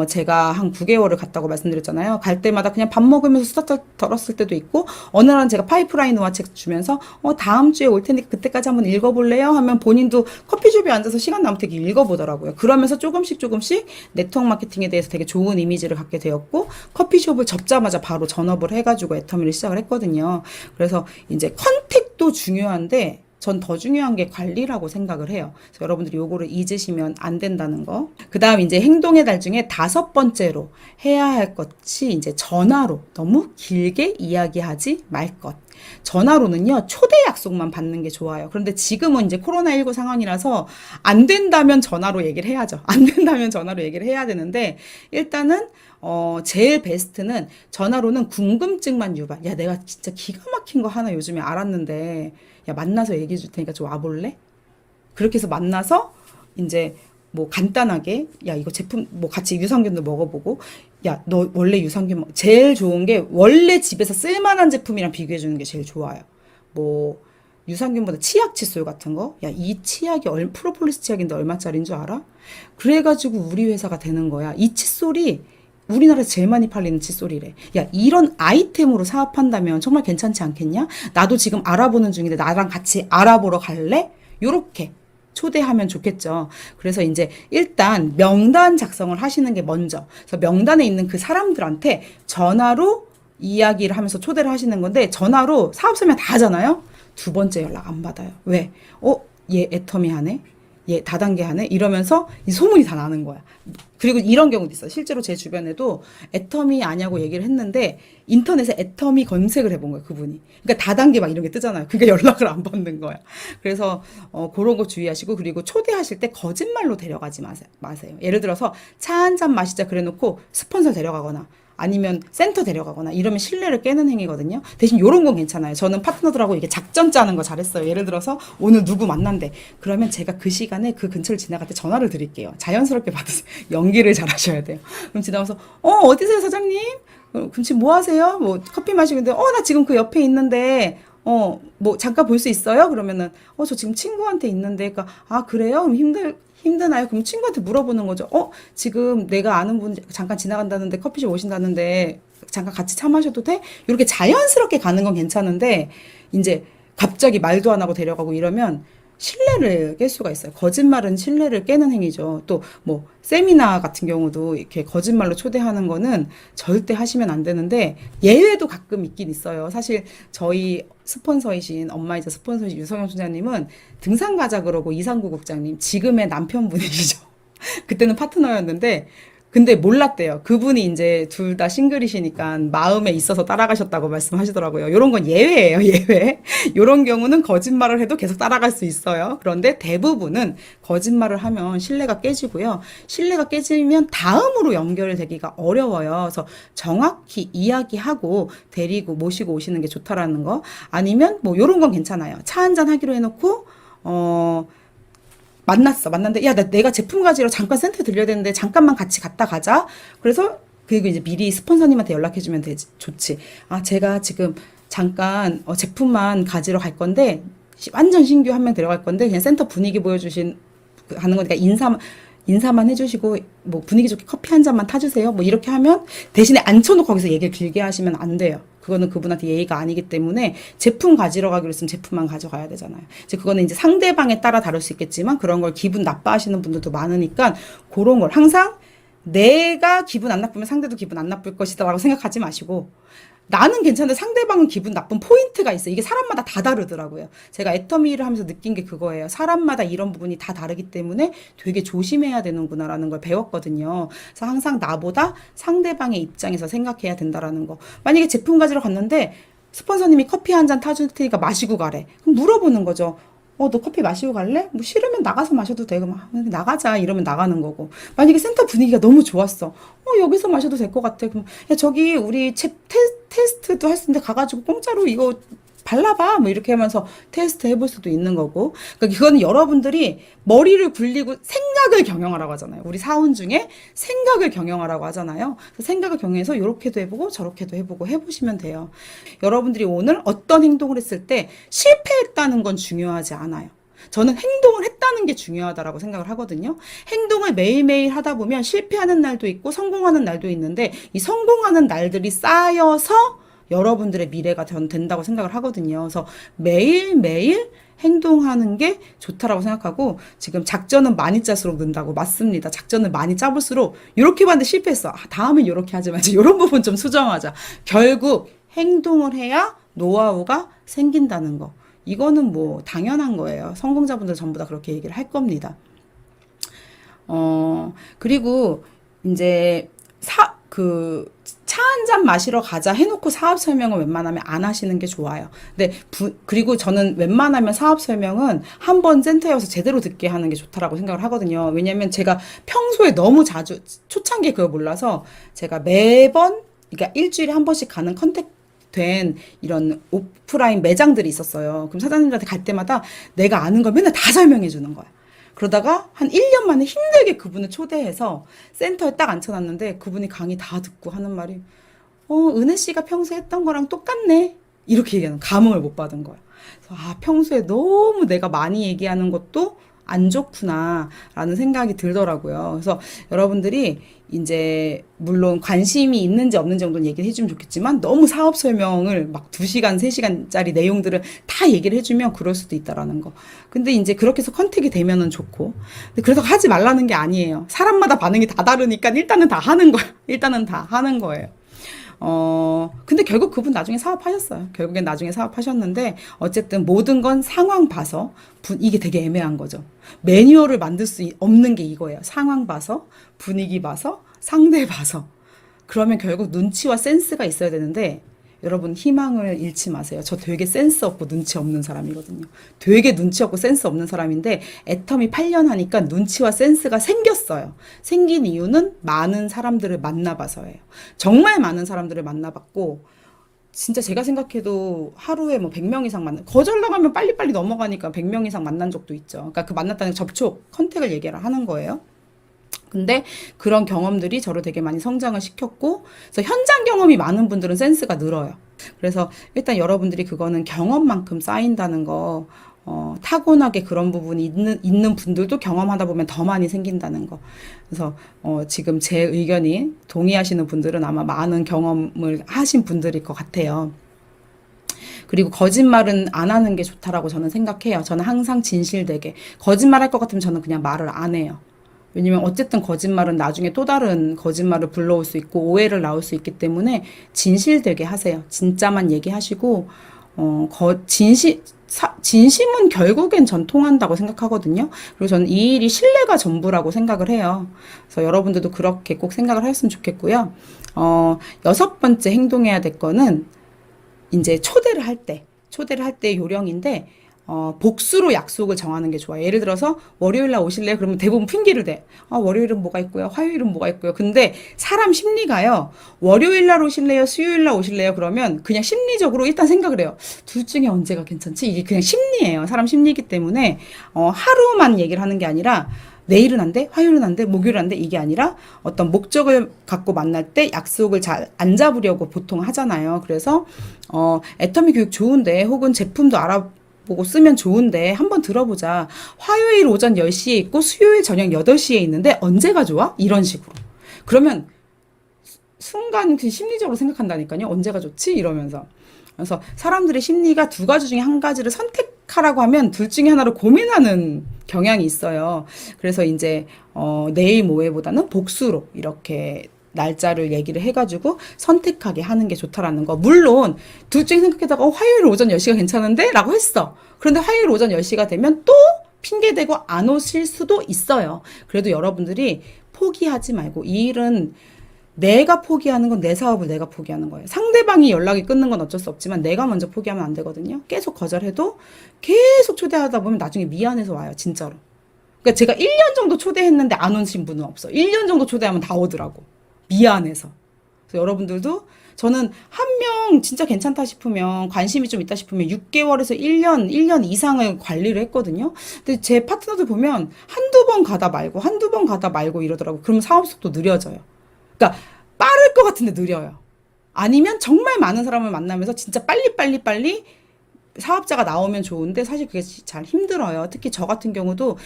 제가 한 9개월을 갔다고 말씀드렸잖아요. 갈 때마다 그냥 밥 먹으면서 수다 떨었을 때도 있고, 어느 날은 제가 파이프라인 우화 책 주면서 다음 주에 올 테니까 그때까지 한번 읽어볼래요? 하면 본인도 커피숍에 앉아서 시간 남을 때 읽어보더라고요. 그러면서 조금씩 네트워크 마케팅에 대해서 되게 좋은 이미지를 갖게 되었고, 커피숍을 접자마자 바로 전업을 해가지고 애터미를 시작을 했거든요. 그래서 이제 컨택도 중요한데 전 더 중요한 게 관리라고 생각을 해요. 그래서 여러분들이 요거를 잊으시면 안 된다는 거. 그 다음 이제 행동의 달 중에 5번째로 해야 할 것이 이제 전화로 너무 길게 이야기하지 말 것. 전화로는요, 초대 약속만 받는 게 좋아요. 그런데 지금은 이제 코로나19 상황이라서 안 된다면 전화로 얘기를 해야죠. 안 된다면 전화로 얘기를 해야 되는데, 일단은, 제일 베스트는 전화로는 궁금증만 유발. 야, 내가 진짜 기가 막힌 거 하나 요즘에 알았는데, 야, 만나서 얘기해 줄 테니까 좀 와볼래? 그렇게 해서 만나서 이제 뭐 간단하게 야 이거 제품 뭐 같이 유산균도 먹어보고 야 너 원래 유산균 제일 좋은 게 원래 집에서 쓸만한 제품이랑 비교해 주는 게 제일 좋아요. 뭐 유산균보다 치약 칫솔 같은 거 야 이 치약이 프로폴리스 치약인데 얼마짜리인 줄 알아? 그래가지고 우리 회사가 되는 거야. 이 칫솔이 우리나라에서 제일 많이 팔리는 칫솔이래. 야, 이런 아이템으로 사업한다면 정말 괜찮지 않겠냐? 나도 지금 알아보는 중인데 나랑 같이 알아보러 갈래? 요렇게 초대하면 좋겠죠. 그래서 이제 일단 명단 작성을 하시는 게 먼저. 그래서 명단에 있는 그 사람들한테 전화로 이야기를 하면서 초대를 하시는 건데 전화로 사업 설명 다 하잖아요. 두 번째 연락 안 받아요. 왜? 얘 애터미 하네? 얘 다단계 하네? 이러면서 이 소문이 다 나는 거야. 그리고 이런 경우도 있어요. 실제로 제 주변에도 애터미 아냐고 얘기를 했는데 인터넷에 애터미 검색을 해본 거예요. 그분이. 그러니까 다단계 막 이런 게 뜨잖아요. 그러니까 연락을 안 받는 거야. 그래서 그런 거 주의하시고 그리고 초대하실 때 거짓말로 데려가지 마세요. 예를 들어서 차 한 잔 마시자 그래놓고 스폰서 데려가거나 아니면 센터 데려가거나 이러면 신뢰를 깨는 행위거든요. 대신 요런 건 괜찮아요. 저는 파트너들하고 이게 작전 짜는 거 잘했어요. 예를 들어서 오늘 누구 만난대. 그러면 제가 그 시간에 그 근처를 지나갈 때 전화를 드릴게요. 자연스럽게 받으세요. 연기를 잘 하셔야 돼요. 그럼 지나가서 어디세요 사장님? 그럼 지금 뭐 하세요? 뭐 커피 마시고 있는데 나 지금 그 옆에 있는데 뭐 잠깐 볼 수 있어요? 그러면은 저 지금 친구한테 있는데 그러니까 그래요? 그럼 힘드나요? 그럼 친구한테 물어보는 거죠. 지금 내가 아는 분 잠깐 지나간다는데 커피숍 오신다는데 잠깐 같이 차 마셔도 돼? 이렇게 자연스럽게 가는 건 괜찮은데 이제 갑자기 말도 안 하고 데려가고 이러면 신뢰를 깰 수가 있어요. 거짓말은 신뢰를 깨는 행위죠. 또 뭐 세미나 같은 경우도 이렇게 거짓말로 초대하는 거는 절대 하시면 안 되는데 예외도 가끔 있긴 있어요. 사실 저희 스폰서이신 엄마이자 스폰서이신 유성영 총장님은 등산 가자 그러고 이상구 국장님 지금의 남편분이시죠. 그때는 파트너였는데 근데 몰랐대요. 그분이 이제 둘 다 싱글이시니까 마음에 있어서 따라가셨다고 말씀하시더라고요. 요런 건 예외예요, 예외. 요런 경우는 거짓말을 해도 계속 따라갈 수 있어요. 그런데 대부분은 거짓말을 하면 신뢰가 깨지고요. 신뢰가 깨지면 다음으로 연결되기가 어려워요. 그래서 정확히 이야기하고 데리고 모시고 오시는 게 좋다라는 거. 아니면 뭐 요런 건 괜찮아요. 차 한잔 하기로 해놓고, 만났는데 야 내가 제품 가지러 잠깐 센터 들려야 되는데 잠깐만 같이 갔다 가자. 그래서 그리고 이제 미리 스폰서님한테 연락해주면 되지 좋지. 제가 지금 잠깐 제품만 가지러 갈 건데 완전 신규 한 명 데려갈 건데 그냥 센터 분위기 보여주신 하는 거니까 인사만 해주시고 뭐 분위기 좋게 커피 한 잔만 타주세요. 뭐 이렇게 하면 대신에 앉혀놓고 거기서 얘기를 길게 하시면 안 돼요. 그거는 그분한테 예의가 아니기 때문에 제품 가지러 가기로 했으면 제품만 가져가야 되잖아요. 이제 그거는 이제 상대방에 따라 다를 수 있겠지만 그런 걸 기분 나빠하시는 분들도 많으니까 그런 걸 항상 내가 기분 안 나쁘면 상대도 기분 안 나쁠 것이다라고 생각하지 마시고 나는 괜찮은데 상대방은 기분 나쁜 포인트가 있어요. 이게 사람마다 다 다르더라고요. 제가 애터미를 하면서 느낀 게 그거예요. 사람마다 이런 부분이 다 다르기 때문에 되게 조심해야 되는구나라는 걸 배웠거든요. 그래서 항상 나보다 상대방의 입장에서 생각해야 된다라는 거. 만약에 제품 가지러 갔는데 스폰서님이 커피 한 잔 타줄 테니까 마시고 가래. 그럼 물어보는 거죠. 너 커피 마시고 갈래? 뭐 싫으면 나가서 마셔도 돼. 그럼 나가자 이러면 나가는 거고. 만약에 센터 분위기가 너무 좋았어. 여기서 마셔도 될 것 같아. 그럼 야 저기 우리 테스트도 할 수 있는데 가가지고 공짜로 이거 발라봐 뭐 이렇게 하면서 테스트 해볼 수도 있는 거고. 그러니까 이거는 여러분들이 머리를 굴리고 생각을 경영하라고 하잖아요. 우리 사원 중에 생각을 경영하라고 하잖아요. 생각을 경영해서 이렇게도 해보고 저렇게도 해보고 해보시면 돼요. 여러분들이 오늘 어떤 행동을 했을 때 실패했다는 건 중요하지 않아요. 저는 행동을 했다는 게 중요하다라고 생각을 하거든요. 행동을 매일매일 하다 보면 실패하는 날도 있고 성공하는 날도 있는데 이 성공하는 날들이 쌓여서 여러분들의 미래가 된다고 생각을 하거든요. 그래서 매일매일 행동하는 게 좋다라고 생각하고 지금 작전은 많이 짤수록 는다고 맞습니다. 작전을 많이 짜볼수록 이렇게 봤는데 실패했어. 다음엔 이렇게 하지 말자. 이런 부분 좀 수정하자. 결국 행동을 해야 노하우가 생긴다는 거. 이거는 뭐 당연한 거예요. 성공자분들 전부 다 그렇게 얘기를 할 겁니다. 그리고 이제 차 한 잔 마시러 가자 해놓고 사업 설명은 웬만하면 안 하시는 게 좋아요. 근데 그리고 저는 웬만하면 사업 설명은 한 번 센터에 와서 제대로 듣게 하는 게 좋다라고 생각을 하거든요. 왜냐면 제가 평소에 너무 자주, 초창기에 그걸 몰라서 제가 매번, 그러니까 일주일에 한 번씩 가는 컨택 된 이런 오프라인 매장들이 있었어요. 그럼 사장님들한테 갈 때마다 내가 아는 걸 맨날 다 설명해 주는 거야. 그러다가 한 1년 만에 힘들게 그분을 초대해서 센터에 딱 앉혀놨는데 그분이 강의 다 듣고 하는 말이 은혜 씨가 평소에 했던 거랑 똑같네. 이렇게 얘기하는 감흥을 못 받은 거야. 그래서 평소에 너무 내가 많이 얘기하는 것도 안 좋구나라는 생각이 들더라고요. 그래서 여러분들이 이제 물론 관심이 있는지 없는지 정도는 얘기를 해주면 좋겠지만 너무 사업 설명을 막 2시간, 3시간짜리 내용들을 다 얘기를 해주면 그럴 수도 있다라는 거. 근데 이제 그렇게 해서 컨택이 되면은 좋고. 근데 그래서 하지 말라는 게 아니에요. 사람마다 반응이 다 다르니까 일단은 다 하는 거야. 일단은 다 하는 거예요. 근데 결국 그분 나중에 사업하셨어요. 결국엔 나중에 사업하셨는데, 어쨌든 모든 건 상황 봐서, 이게 되게 애매한 거죠. 매뉴얼을 만들 수 없는 게 이거예요. 상황 봐서, 분위기 봐서, 상대 봐서. 그러면 결국 눈치와 센스가 있어야 되는데, 여러분 희망을 잃지 마세요. 저 되게 센스 없고 눈치 없는 사람이거든요. 되게 눈치 없고 센스 없는 사람인데 애텀이 8년 하니까 눈치와 센스가 생겼어요. 생긴 이유는 많은 사람들을 만나봐서예요. 정말 많은 사람들을 만나봤고 진짜 제가 생각해도 하루에 뭐 100명 이상 거절로 가면 빨리빨리 넘어가니까 100명 이상 만난 적도 있죠. 그러니까 그 만났다는 접촉, 컨택을 얘기를 하는 거예요. 근데 그런 경험들이 저를 되게 많이 성장을 시켰고, 그래서 현장 경험이 많은 분들은 센스가 늘어요. 그래서 일단 여러분들이 그거는 경험만큼 쌓인다는 거, 타고나게 그런 부분이 있는 분들도 경험하다 보면 더 많이 생긴다는 거. 그래서, 지금 제 의견이 동의하시는 분들은 아마 많은 경험을 하신 분들일 것 같아요. 그리고 거짓말은 안 하는 게 좋다라고 저는 생각해요. 저는 항상 진실되게. 거짓말 할 것 같으면 저는 그냥 말을 안 해요. 왜냐면 어쨌든 거짓말은 나중에 또 다른 거짓말을 불러올 수 있고 오해를 낳을 수 있기 때문에 진실되게 하세요. 진짜만 얘기하시고, 진심은 결국엔 전 통한다고 생각하거든요. 그리고 저는 이 일이 신뢰가 전부라고 생각을 해요. 그래서 여러분들도 그렇게 꼭 생각을 하셨으면 좋겠고요. 6번째 행동해야 될 거는 이제 초대를 할 때 요령인데, 복수로 약속을 정하는 게 좋아요. 예를 들어서 월요일 날 오실래요? 그러면 대부분 핑계를 대. 월요일은 뭐가 있고요. 화요일은 뭐가 있고요. 근데 사람 심리가요. 월요일 날 오실래요? 수요일 날 오실래요? 그러면 그냥 심리적으로 일단 생각을 해요. 둘 중에 언제가 괜찮지? 이게 그냥 심리예요. 사람 심리이기 때문에 하루만 얘기를 하는 게 아니라 내일은 안 돼? 화요일은 안 돼? 목요일은 안 돼? 이게 아니라 어떤 목적을 갖고 만날 때 약속을 잘 안 잡으려고 보통 하잖아요. 그래서 애터미 교육 좋은데 혹은 제품도 보고 쓰면 좋은데 한번 들어보자. 화요일 오전 10시에 있고 수요일 저녁 8시에 있는데 언제가 좋아? 이런 식으로. 그러면 순간 그 심리적으로 생각한다니까요. 언제가 좋지? 이러면서. 그래서 사람들의 심리가 두 가지 중에 한 가지를 선택하라고 하면 둘 중에 하나를 고민하는 경향이 있어요. 그래서 이제 내일 모레보다는 복수로 이렇게 날짜를 얘기를 해가지고 선택하게 하는 게 좋다라는 거. 물론 둘 중에 생각하다가 화요일 오전 10시가 괜찮은데? 라고 했어. 그런데 화요일 오전 10시가 되면 또 핑계대고 안 오실 수도 있어요. 그래도 여러분들이 포기하지 말고 이 일은 내가 포기하는 건 내 사업을 내가 포기하는 거예요. 상대방이 연락이 끊는 건 어쩔 수 없지만 내가 먼저 포기하면 안 되거든요. 계속 거절해도 계속 초대하다 보면 나중에 미안해서 와요. 진짜로. 그러니까 제가 1년 정도 초대했는데 안 오신 분은 없어. 1년 정도 초대하면 다 오더라고. 미안해서. 그래서 여러분들도 저는 한 명 진짜 괜찮다 싶으면 관심이 좀 있다 싶으면 6개월에서 1년 이상을 관리를 했거든요. 근데 제 파트너들 보면 한두 번 가다 말고 이러더라고. 그러면 사업 속도 느려져요. 그러니까 빠를 것 같은데 느려요. 아니면 정말 많은 사람을 만나면서 진짜 빨리 사업자가 나오면 좋은데 사실 그게 잘 힘들어요. 특히 저 같은 경우도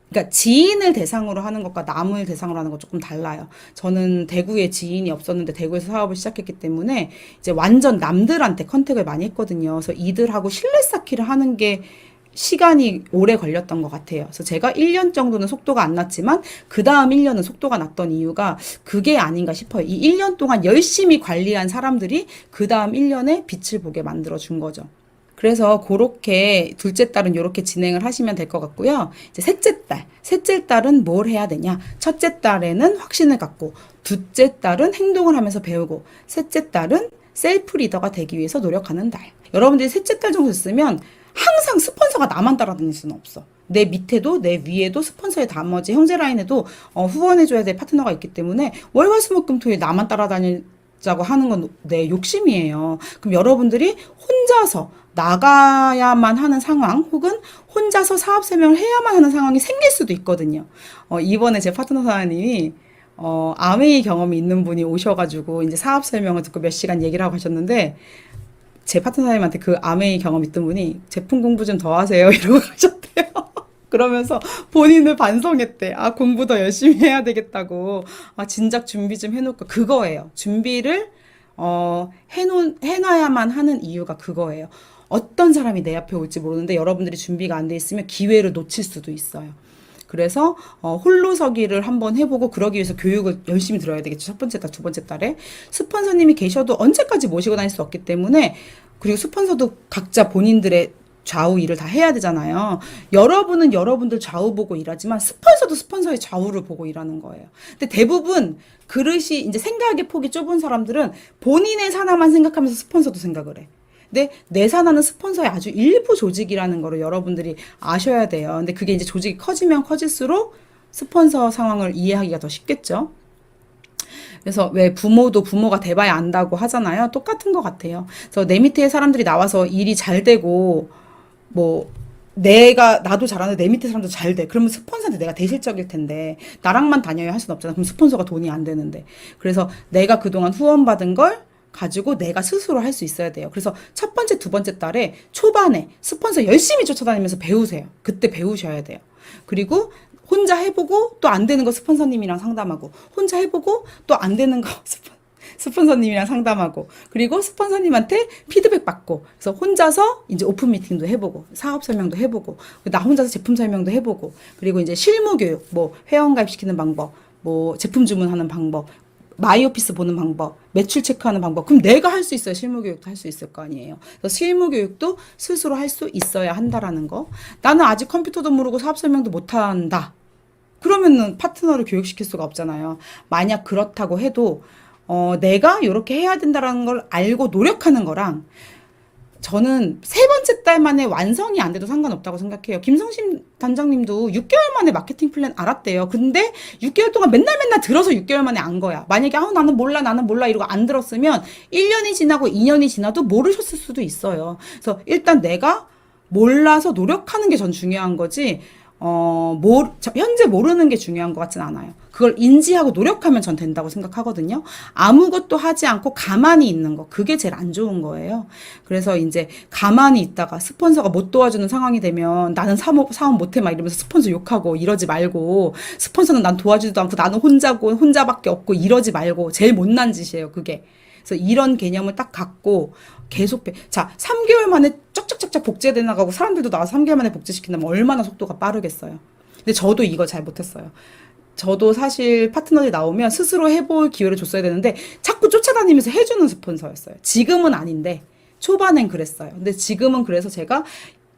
그러니까 지인을 대상으로 하는 것과 남을 대상으로 하는 것 조금 달라요. 저는 대구에 지인이 없었는데 대구에서 사업을 시작했기 때문에 이제 완전 남들한테 컨택을 많이 했거든요. 그래서 이들하고 신뢰 쌓기를 하는 게 시간이 오래 걸렸던 것 같아요. 그래서 제가 1년 정도는 속도가 안 났지만 그 다음 1년은 속도가 났던 이유가 그게 아닌가 싶어요. 이 1년 동안 열심히 관리한 사람들이 그 다음 1년에 빛을 보게 만들어 준 거죠. 그래서 그렇게 둘째 딸은 이렇게 진행을 하시면 될 것 같고요. 이제 셋째 딸은 뭘 해야 되냐? 첫째 딸에는 확신을 갖고, 둘째 딸은 행동을 하면서 배우고, 셋째 딸은 셀프 리더가 되기 위해서 노력하는 딸. 여러분들이 셋째 딸 정도 됐으면 항상 스폰서가 나만 따라다닐 수는 없어. 내 밑에도 내 위에도 스폰서의 나머지 형제 라인에도 후원해줘야 될 파트너가 있기 때문에 월화수목금토일 나만 따라다니자고 하는 건 내 욕심이에요. 그럼 여러분들이 혼자서 나가야만 하는 상황 혹은 혼자서 사업 설명을 해야만 하는 상황이 생길 수도 있거든요. 이번에 제 파트너 사장님이 아메이 경험이 있는 분이 오셔가지고 이제 사업 설명을 듣고 몇 시간 얘기를 하고 하셨는데 제 파트너님한테 그 아메이 경험 있던 분이 제품 공부 좀 더 하세요 이러고 가셨대요. 그러면서 본인을 반성했대. 아, 공부 더 열심히 해야 되겠다고. 아, 진작 준비 좀 해놓고. 그거예요. 준비를, 해놔야만 하는 이유가 그거예요. 어떤 사람이 내 앞에 올지 모르는데 여러분들이 준비가 안 돼 있으면 기회를 놓칠 수도 있어요. 그래서 홀로서기를 한번 해보고 그러기 위해서 교육을 열심히 들어야 되겠죠. 첫 번째 달, 두 번째 달에. 스폰서님이 계셔도 언제까지 모시고 다닐 수 없기 때문에 그리고 스폰서도 각자 본인들의 좌우 일을 다 해야 되잖아요. 여러분은 여러분들 좌우 보고 일하지만 스폰서도 스폰서의 좌우를 보고 일하는 거예요. 근데 대부분 그릇이 이제 생각의 폭이 좁은 사람들은 본인의 산하만 생각하면서 스폰서도 생각을 해. 근데 내 산하는 스폰서의 아주 일부 조직이라는 거를 여러분들이 아셔야 돼요. 근데 그게 이제 조직이 커지면 커질수록 스폰서 상황을 이해하기가 더 쉽겠죠. 그래서 왜 부모도 부모가 돼봐야 안다고 하잖아요. 똑같은 것 같아요. 그래서 내 밑에 사람들이 나와서 일이 잘 되고 뭐 나도 잘하는데 내 밑에 사람도 잘 돼. 그러면 스폰서한테 내가 대실적일 텐데 나랑만 다녀야 할 수는 없잖아. 그럼 스폰서가 돈이 안 되는데. 그래서 내가 그동안 후원받은 걸 가지고 내가 스스로 할 수 있어야 돼요. 그래서 첫 번째, 두 번째 달에 초반에 스폰서 열심히 쫓아다니면서 배우세요. 그때 배우셔야 돼요. 그리고 혼자 해보고 또 안 되는 거 스폰서님이랑 상담하고 혼자 해보고 또 안 되는 거 스폰서님이랑 상담하고 그리고 스폰서님한테 피드백 받고 그래서 혼자서 이제 오픈 미팅도 해보고 사업 설명도 해보고 나 혼자서 제품 설명도 해보고 그리고 이제 실무 교육 뭐 회원가입 시키는 방법 뭐 제품 주문하는 방법 마이오피스 보는 방법, 매출 체크하는 방법. 그럼 내가 할 수 있어요. 실무 교육도 할 수 있을 거 아니에요. 그래서 실무 교육도 스스로 할 수 있어야 한다라는 거. 나는 아직 컴퓨터도 모르고 사업 설명도 못 한다. 그러면은 파트너를 교육시킬 수가 없잖아요. 만약 그렇다고 해도 내가 이렇게 해야 된다라는 걸 알고 노력하는 거랑 저는 세 번째 달 만에 완성이 안 돼도 상관없다고 생각해요. 김성심 단장님도 6개월 만에 마케팅 플랜 알았대요. 근데 6개월 동안 맨날 들어서 6개월 만에 안 거야. 만약에 나는 몰라 이러고 안 들었으면 1년이 지나고 2년이 지나도 모르셨을 수도 있어요. 그래서 일단 내가 몰라서 노력하는 게 전 중요한 거지. 현재 모르는 게 중요한 것 같진 않아요. 그걸 인지하고 노력하면 전 된다고 생각하거든요. 아무것도 하지 않고 가만히 있는 거. 그게 제일 안 좋은 거예요. 그래서 이제 가만히 있다가 스폰서가 못 도와주는 상황이 되면 나는 사업 못해 막 이러면서 스폰서 욕하고 이러지 말고 스폰서는 난 도와주지도 않고 나는 혼자고 혼자밖에 없고 이러지 말고 제일 못난 짓이에요. 그게. 그래서 이런 개념을 딱 갖고 계속 자, 3개월 만에 쫙쫙쫙쫙 복제돼 나가고 사람들도 나와서 3개월 만에 복제시킨다면 얼마나 속도가 빠르겠어요. 근데 저도 이거 잘 못했어요. 저도 사실 파트너들이 나오면 스스로 해볼 기회를 줬어야 되는데 자꾸 쫓아다니면서 해주는 스폰서였어요. 지금은 아닌데 초반엔 그랬어요. 근데 지금은 그래서 제가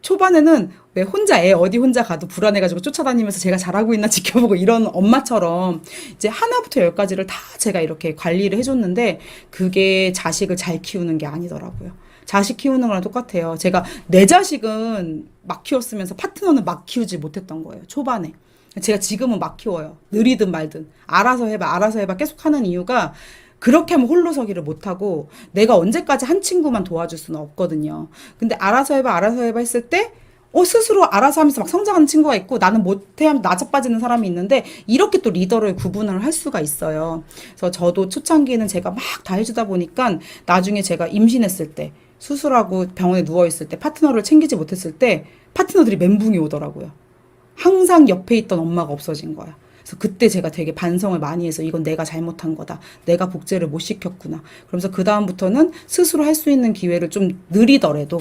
초반에는 왜 애 어디 혼자 가도 불안해가지고 쫓아다니면서 제가 잘하고 있나 지켜보고 이런 엄마처럼 이제 하나부터 열까지를 다 제가 이렇게 관리를 해줬는데 그게 자식을 잘 키우는 게 아니더라고요. 자식 키우는 거랑 똑같아요. 제가 내 자식은 막 키웠으면서 파트너는 막 키우지 못했던 거예요. 초반에. 제가 지금은 막 키워요. 느리든 말든. 알아서 해봐 계속 하는 이유가 그렇게 하면 홀로서기를 못하고 내가 언제까지 한 친구만 도와줄 수는 없거든요. 근데 알아서 해봐 했을 때 스스로 알아서 하면서 막 성장하는 친구가 있고 나는 못해 하면서 나자빠지는 사람이 있는데 이렇게 또 리더를 구분을 할 수가 있어요. 그래서 저도 초창기에는 제가 막 다 해주다 보니까 나중에 제가 임신했을 때 수술하고 병원에 누워있을 때 파트너를 챙기지 못했을 때 파트너들이 멘붕이 오더라고요. 항상 옆에 있던 엄마가 없어진 거야. 그래서 그때 제가 되게 반성을 많이 해서 이건 내가 잘못한 거다. 내가 복제를 못 시켰구나. 그러면서 그 다음부터는 스스로 할 수 있는 기회를 좀 느리더라도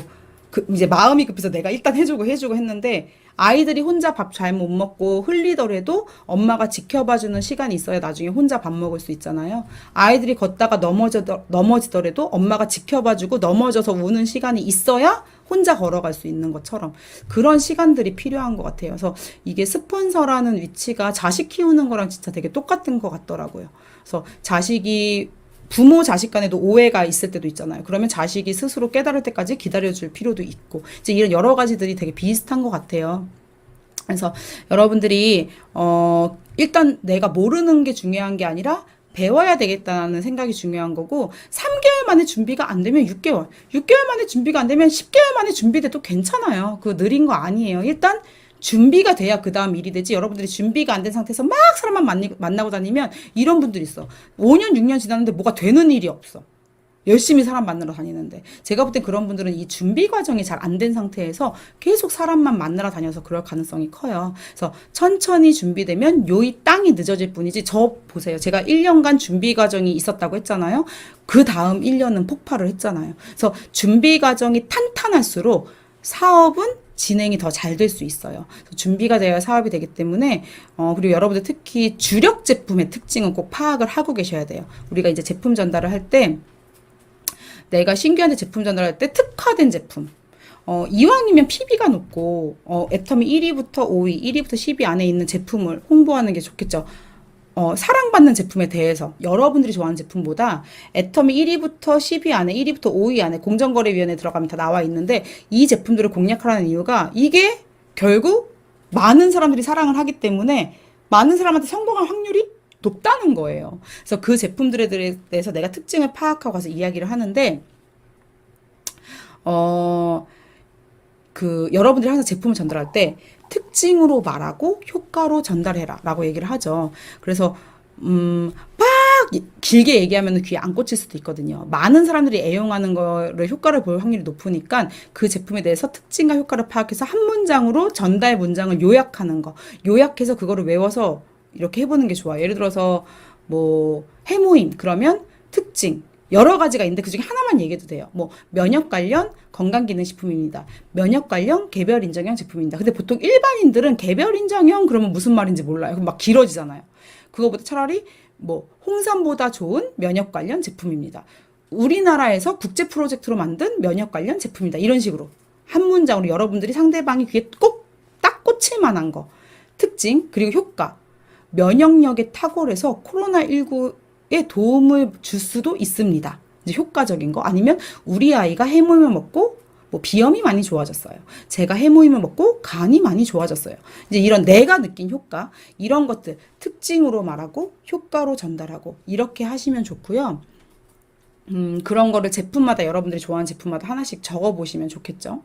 이제 마음이 급해서 내가 일단 해주고 했는데 아이들이 혼자 밥 잘 못 먹고 흘리더라도 엄마가 지켜봐주는 시간이 있어야 나중에 혼자 밥 먹을 수 있잖아요. 아이들이 걷다가 넘어지더라도 엄마가 지켜봐주고 넘어져서 우는 시간이 있어야 혼자 걸어갈 수 있는 것처럼 그런 시간들이 필요한 것 같아요. 그래서 이게 스폰서라는 위치가 자식 키우는 거랑 진짜 되게 똑같은 것 같더라고요. 그래서 자식이 부모 자식 간에도 오해가 있을 때도 있잖아요. 그러면 자식이 스스로 깨달을 때까지 기다려줄 필요도 있고 이제 이런 여러 가지들이 되게 비슷한 것 같아요. 그래서 여러분들이 일단 내가 모르는 게 중요한 게 아니라 배워야 되겠다는 생각이 중요한 거고 3개월 만에 준비가 안 되면 6개월 만에 준비가 안 되면 10개월 만에 준비돼도 괜찮아요. 그거 느린 거 아니에요. 일단 준비가 돼야 그 다음 일이 되지. 여러분들이 준비가 안 된 상태에서 막 사람만 만나고 다니면 이런 분들 있어. 5년, 6년 지났는데 뭐가 되는 일이 없어. 열심히 사람 만나러 다니는데. 제가 볼 땐 그런 분들은 이 준비 과정이 잘 안 된 상태에서 계속 사람만 만나러 다녀서 그럴 가능성이 커요. 그래서 천천히 준비되면 요이 땅이 늦어질 뿐이지. 저 보세요. 제가 1년간 준비 과정이 있었다고 했잖아요. 그 다음 1년은 폭발을 했잖아요. 그래서 준비 과정이 탄탄할수록 사업은 진행이 더 잘 될 수 있어요. 준비가 되어야 사업이 되기 때문에 그리고 여러분들 특히 주력 제품의 특징은 꼭 파악을 하고 계셔야 돼요. 우리가 이제 제품 전달을 할 때 내가 신규한테 제품 전달할 때 특화된 제품 이왕이면 PB가 높고 애터미 1위부터 5위, 1위부터 10위 안에 있는 제품을 홍보하는 게 좋겠죠. 사랑받는 제품에 대해서 여러분들이 좋아하는 제품보다 애터미 1위부터 10위 안에 1위부터 5위 안에 공정거래위원회에 들어가면 다 나와 있는데 이 제품들을 공략하라는 이유가 이게 결국 많은 사람들이 사랑을 하기 때문에 많은 사람한테 성공할 확률이 높다는 거예요. 그래서 그 제품들에 대해서 내가 특징을 파악하고 가서 이야기를 하는데 여러분들이 항상 제품을 전달할 때 특징으로 말하고 효과로 전달해라 라고 얘기를 하죠. 그래서 막 길게 얘기하면 귀에 안 꽂힐 수도 있거든요. 많은 사람들이 애용하는 거를 효과를 볼 확률이 높으니까 그 제품에 대해서 특징과 효과를 파악해서 한 문장으로 전달 문장을 요약하는 거. 요약해서 그거를 외워서 이렇게 해보는 게 좋아요. 예를 들어서 뭐 해모임 그러면 특징 여러 가지가 있는데 그중에 하나만 얘기해도 돼요. 뭐 면역 관련 건강기능식품입니다. 면역 관련 개별 인정형 제품입니다. 근데 보통 일반인들은 개별 인정형 그러면 무슨 말인지 몰라요. 그럼 막 길어지잖아요. 그거보다 차라리 뭐 홍삼보다 좋은 면역 관련 제품입니다. 우리나라에서 국제 프로젝트로 만든 면역 관련 제품입니다. 이런 식으로 한 문장으로 여러분들이 상대방이 귀에 꼭 딱 꽂힐 만한 거 특징 그리고 효과 면역력에 탁월해서 코로나19에 도움을 줄 수도 있습니다. 이제 효과적인 거 아니면 우리 아이가 해모임을 먹고 뭐 비염이 많이 좋아졌어요. 제가 해모임을 먹고 간이 많이 좋아졌어요. 이제 이런 내가 느낀 효과 이런 것들 특징으로 말하고 효과로 전달하고 이렇게 하시면 좋고요. 그런 거를 제품마다 여러분들이 좋아하는 제품마다 하나씩 적어 보시면 좋겠죠.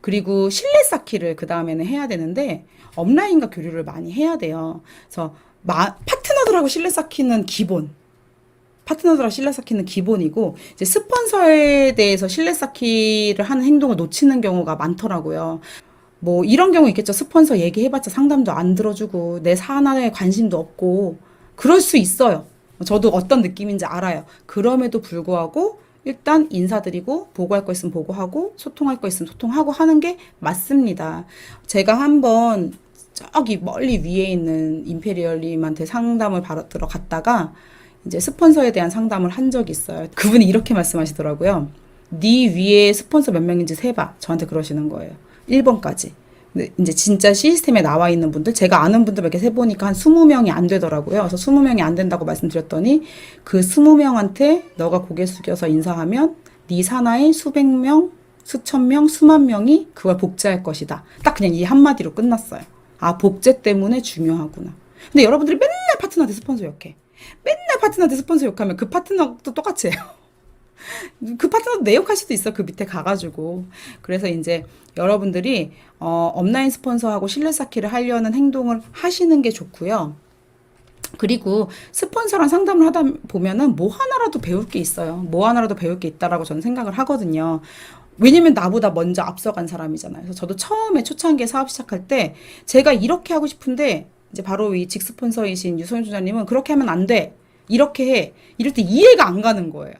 그리고 신뢰 쌓기를 그 다음에는 해야 되는데 업라인과 교류를 많이 해야 돼요. 그래서 파트너들하고 신뢰 쌓기는 기본. 파트너들하고 신뢰 쌓기는 기본이고 이제 스폰서에 대해서 신뢰 쌓기를 하는 행동을 놓치는 경우가 많더라고요. 뭐 이런 경우 있겠죠. 스폰서 얘기해봤자 상담도 안 들어주고 내 사안에 관심도 없고 그럴 수 있어요. 저도 어떤 느낌인지 알아요. 그럼에도 불구하고 일단 인사드리고 보고할 거 있으면 보고하고 소통할 거 있으면 소통하고 하는 게 맞습니다. 제가 한번 저기 멀리 위에 있는 임페리얼님한테 상담을 받으러 갔다가 이제 스폰서에 대한 상담을 한 적이 있어요. 그분이 이렇게 말씀하시더라고요. 네 위에 스폰서 몇 명인지 세봐. 저한테 그러시는 거예요. 1번까지. 근데 이제 진짜 시스템에 나와 있는 분들, 제가 아는 분들 몇 개 세보니까 한 20명이 안 되더라고요. 그래서 20명이 안 된다고 말씀드렸더니 그 20명한테 너가 고개 숙여서 인사하면 네 산하에 수백 명, 수천 명, 수만 명이 그걸 복제할 것이다. 딱 그냥 이 한마디로 끝났어요. 아, 복제 때문에 중요하구나. 근데 여러분들이 맨날 파트너한테 스폰서 욕해. 맨날 파트너한테 스폰서 욕하면 그 파트너도 똑같이 해요. 그 파트너도 내 욕할 수도 있어. 그 밑에 가가지고. 그래서 이제 여러분들이 업라인 스폰서하고 신뢰 쌓기를 하려는 행동을 하시는 게 좋고요. 그리고 스폰서랑 상담을 하다 보면은 뭐 하나라도 배울 게 있어요. 뭐 하나라도 배울 게 있다라고 저는 생각을 하거든요. 왜냐면 나보다 먼저 앞서간 사람이잖아요. 그래서 저도 처음에 초창기에 사업 시작할 때 제가 이렇게 하고 싶은데 이제 바로 이 직스폰서이신 유소연 주자님은 그렇게 하면 안 돼. 이렇게 해. 이럴 때 이해가 안 가는 거예요.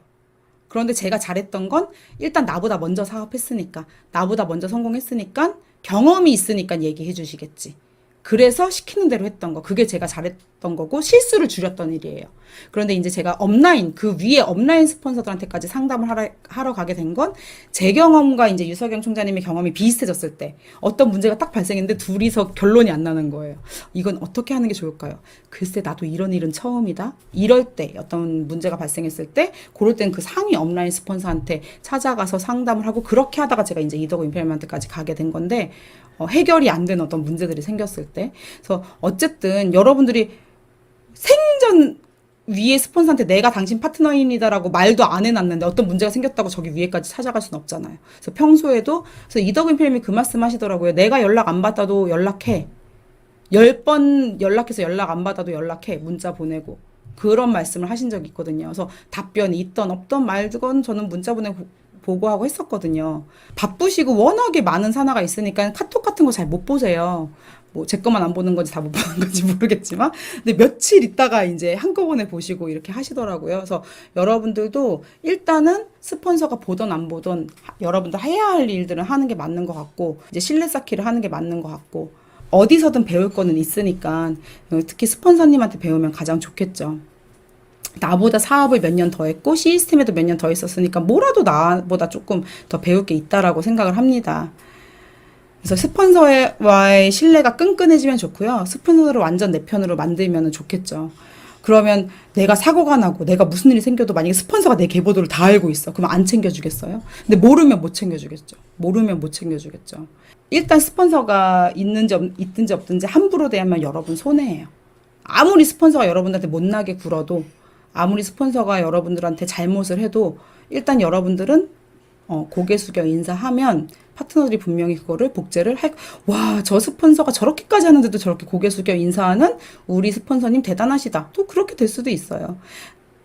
그런데 제가 잘했던 건 일단 나보다 먼저 사업했으니까 나보다 먼저 성공했으니까 경험이 있으니까 얘기해 주시겠지. 그래서 시키는 대로 했던 거. 그게 제가 잘했던 거고 실수를 줄였던 일이에요. 그런데 이제 제가 업라인, 그 위에 업라인 스폰서들한테까지 상담을 하러 가게 된 건 제 경험과 이제 유석영 총장님의 경험이 비슷해졌을 때 어떤 문제가 딱 발생했는데 둘이서 결론이 안 나는 거예요. 이건 어떻게 하는 게 좋을까요? 글쎄 나도 이런 일은 처음이다. 이럴 때 어떤 문제가 발생했을 때 그럴 땐 그 상위 업라인 스폰서한테 찾아가서 상담을 하고 그렇게 하다가 제가 이제 이더고 임페리먼트까지 가게 된 건데 해결이 안 되는 어떤 문제들이 생겼을 때. 그래서 어쨌든 여러분들이 생전 위에 스폰서한테 내가 당신 파트너입니다라고 말도 안 해놨는데 어떤 문제가 생겼다고 저기 위에까지 찾아갈 수는 없잖아요. 그래서 평소에도 그래서 이덕은 필름이 그 말씀 하시더라고요. 내가 연락 안 받아도 연락해. 10번 연락해서 연락 안 받아도 연락해. 문자 보내고. 그런 말씀을 하신 적이 있거든요. 그래서 답변이 있던 없던 말건 저는 문자 보내고 보고하고 했었거든요. 바쁘시고 워낙에 많은 산하가 있으니까 카톡 같은 거 잘 못 보세요. 뭐 제 것만 안 보는 건지 다 못 보는 건지 모르겠지만 근데 며칠 있다가 이제 한꺼번에 보시고 이렇게 하시더라고요. 그래서 여러분들도 일단은 스폰서가 보던 안 보던 여러분들 해야 할 일들은 하는 게 맞는 것 같고 이제 신뢰 쌓기를 하는 게 맞는 것 같고 어디서든 배울 거는 있으니까 특히 스폰서님한테 배우면 가장 좋겠죠. 나보다 사업을 몇 년 더 했고 시스템에도 몇 년 더 있었으니까 뭐라도 나보다 조금 더 배울 게 있다라고 생각을 합니다. 그래서 스폰서와의 신뢰가 끈끈해지면 좋고요. 스폰서를 완전 내 편으로 만들면 좋겠죠. 그러면 내가 사고가 나고 내가 무슨 일이 생겨도 만약에 스폰서가 내 계보도를 다 알고 있어. 그럼 안 챙겨주겠어요? 근데 모르면 못 챙겨주겠죠. 모르면 못 챙겨주겠죠. 일단 스폰서가 있든지 없든지 함부로 대하면 여러분 손해예요. 아무리 스폰서가 여러분들한테 못나게 굴어도 아무리 스폰서가 여러분들한테 잘못을 해도 일단 여러분들은 고개 숙여 인사하면 파트너들이 분명히 그거를 복제를 와, 저 스폰서가 저렇게까지 하는데도 저렇게 고개 숙여 인사하는 우리 스폰서님 대단하시다. 또 그렇게 될 수도 있어요.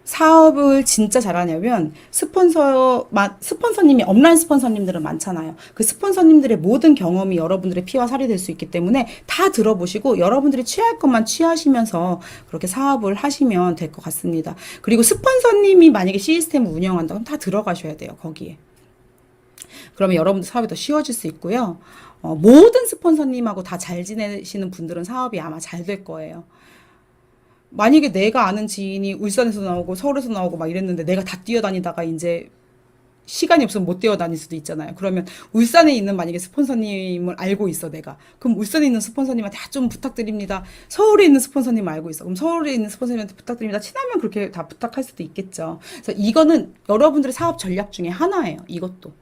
사업을 진짜 잘하냐면 스폰서님이 업라인 스폰서님들은 많잖아요. 그 스폰서님들의 모든 경험이 여러분들의 피와 살이 될 수 있기 때문에 다 들어보시고 여러분들이 취할 것만 취하시면서 그렇게 사업을 하시면 될 것 같습니다. 그리고 스폰서님이 만약에 시스템을 운영한다 그럼 다 들어가셔야 돼요. 거기에. 그러면 여러분들 사업이 더 쉬워질 수 있고요. 모든 스폰서님하고 다 잘 지내시는 분들은 사업이 아마 잘 될 거예요. 만약에 내가 아는 지인이 울산에서 나오고 서울에서 나오고 막 이랬는데 내가 다 뛰어다니다가 이제 시간이 없으면 못 뛰어다닐 수도 있잖아요. 그러면 울산에 있는 만약에 스폰서님을 알고 있어 내가. 그럼 울산에 있는 스폰서님한테 좀 부탁드립니다. 서울에 있는 스폰서님 알고 있어. 그럼 서울에 있는 스폰서님한테 부탁드립니다. 친하면 그렇게 다 부탁할 수도 있겠죠. 그래서 이거는 여러분들의 사업 전략 중에 하나예요. 이것도.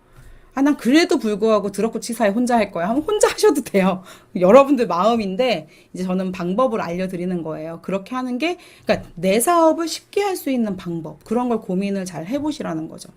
난 그래도 불구하고 드럽고 치사해 혼자 할 거야. 하면 혼자 하셔도 돼요. 여러분들 마음인데 이제 저는 방법을 알려드리는 거예요. 그렇게 하는 게 그러니까 내 사업을 쉽게 할 수 있는 방법 그런 걸 고민을 잘 해보시라는 거죠.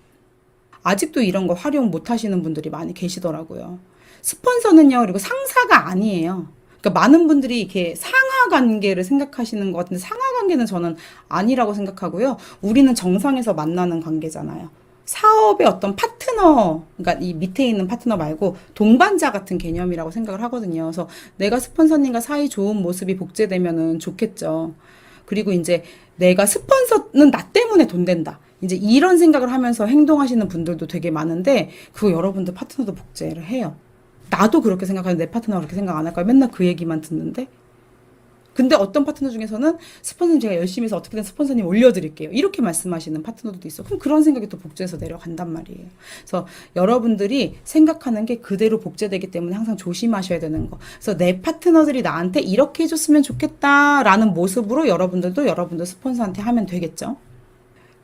아직도 이런 거 활용 못 하시는 분들이 많이 계시더라고요. 스폰서는요, 그리고 상사가 아니에요. 그러니까 많은 분들이 이렇게 상하 관계를 생각하시는 것 같은데 상하 관계는 저는 아니라고 생각하고요. 우리는 정상에서 만나는 관계잖아요. 사업의 어떤 파트너, 그러니까 이 밑에 있는 파트너 말고 동반자 같은 개념이라고 생각을 하거든요. 그래서 내가 스폰서님과 사이 좋은 모습이 복제되면은 좋겠죠. 그리고 이제 내가 스폰서는 나 때문에 돈 된다. 이제 이런 생각을 하면서 행동하시는 분들도 되게 많은데 그거 여러분들 파트너도 복제를 해요. 나도 그렇게 생각하는데 내 파트너가 그렇게 생각 안 할까요? 맨날 그 얘기만 듣는데. 근데 어떤 파트너 중에서는 스폰서님 제가 열심히 해서 어떻게든 스폰서님 올려드릴게요. 이렇게 말씀하시는 파트너들도 있어. 그럼 그런 생각이 또 복제해서 내려간단 말이에요. 그래서 여러분들이 생각하는 게 그대로 복제되기 때문에 항상 조심하셔야 되는 거. 그래서 내 파트너들이 나한테 이렇게 해줬으면 좋겠다라는 모습으로 여러분들도 여러분들 스폰서한테 하면 되겠죠.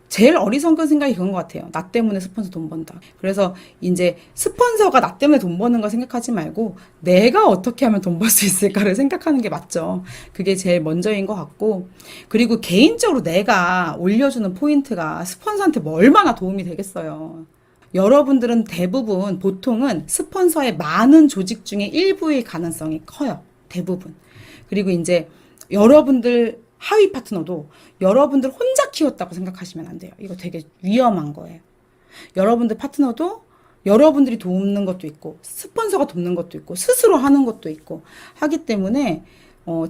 제일 어리석은 생각이 그런 것 같아요. 나 때문에 스폰서 돈 번다. 그래서 이제 스폰서가 나 때문에 돈 버는 거 생각하지 말고 내가 어떻게 하면 돈 벌 수 있을까를 생각하는 게 맞죠. 그게 제일 먼저인 것 같고 그리고 개인적으로 내가 올려주는 포인트가 스폰서한테 뭐 얼마나 도움이 되겠어요. 여러분들은 대부분 보통은 스폰서의 많은 조직 중에 일부일 가능성이 커요. 대부분. 그리고 이제 여러분들 하위 파트너도 여러분들 혼자 키웠다고 생각하시면 안 돼요. 이거 되게 위험한 거예요. 여러분들 파트너도 여러분들이 돕는 것도 있고 스폰서가 돕는 것도 있고 스스로 하는 것도 있고 하기 때문에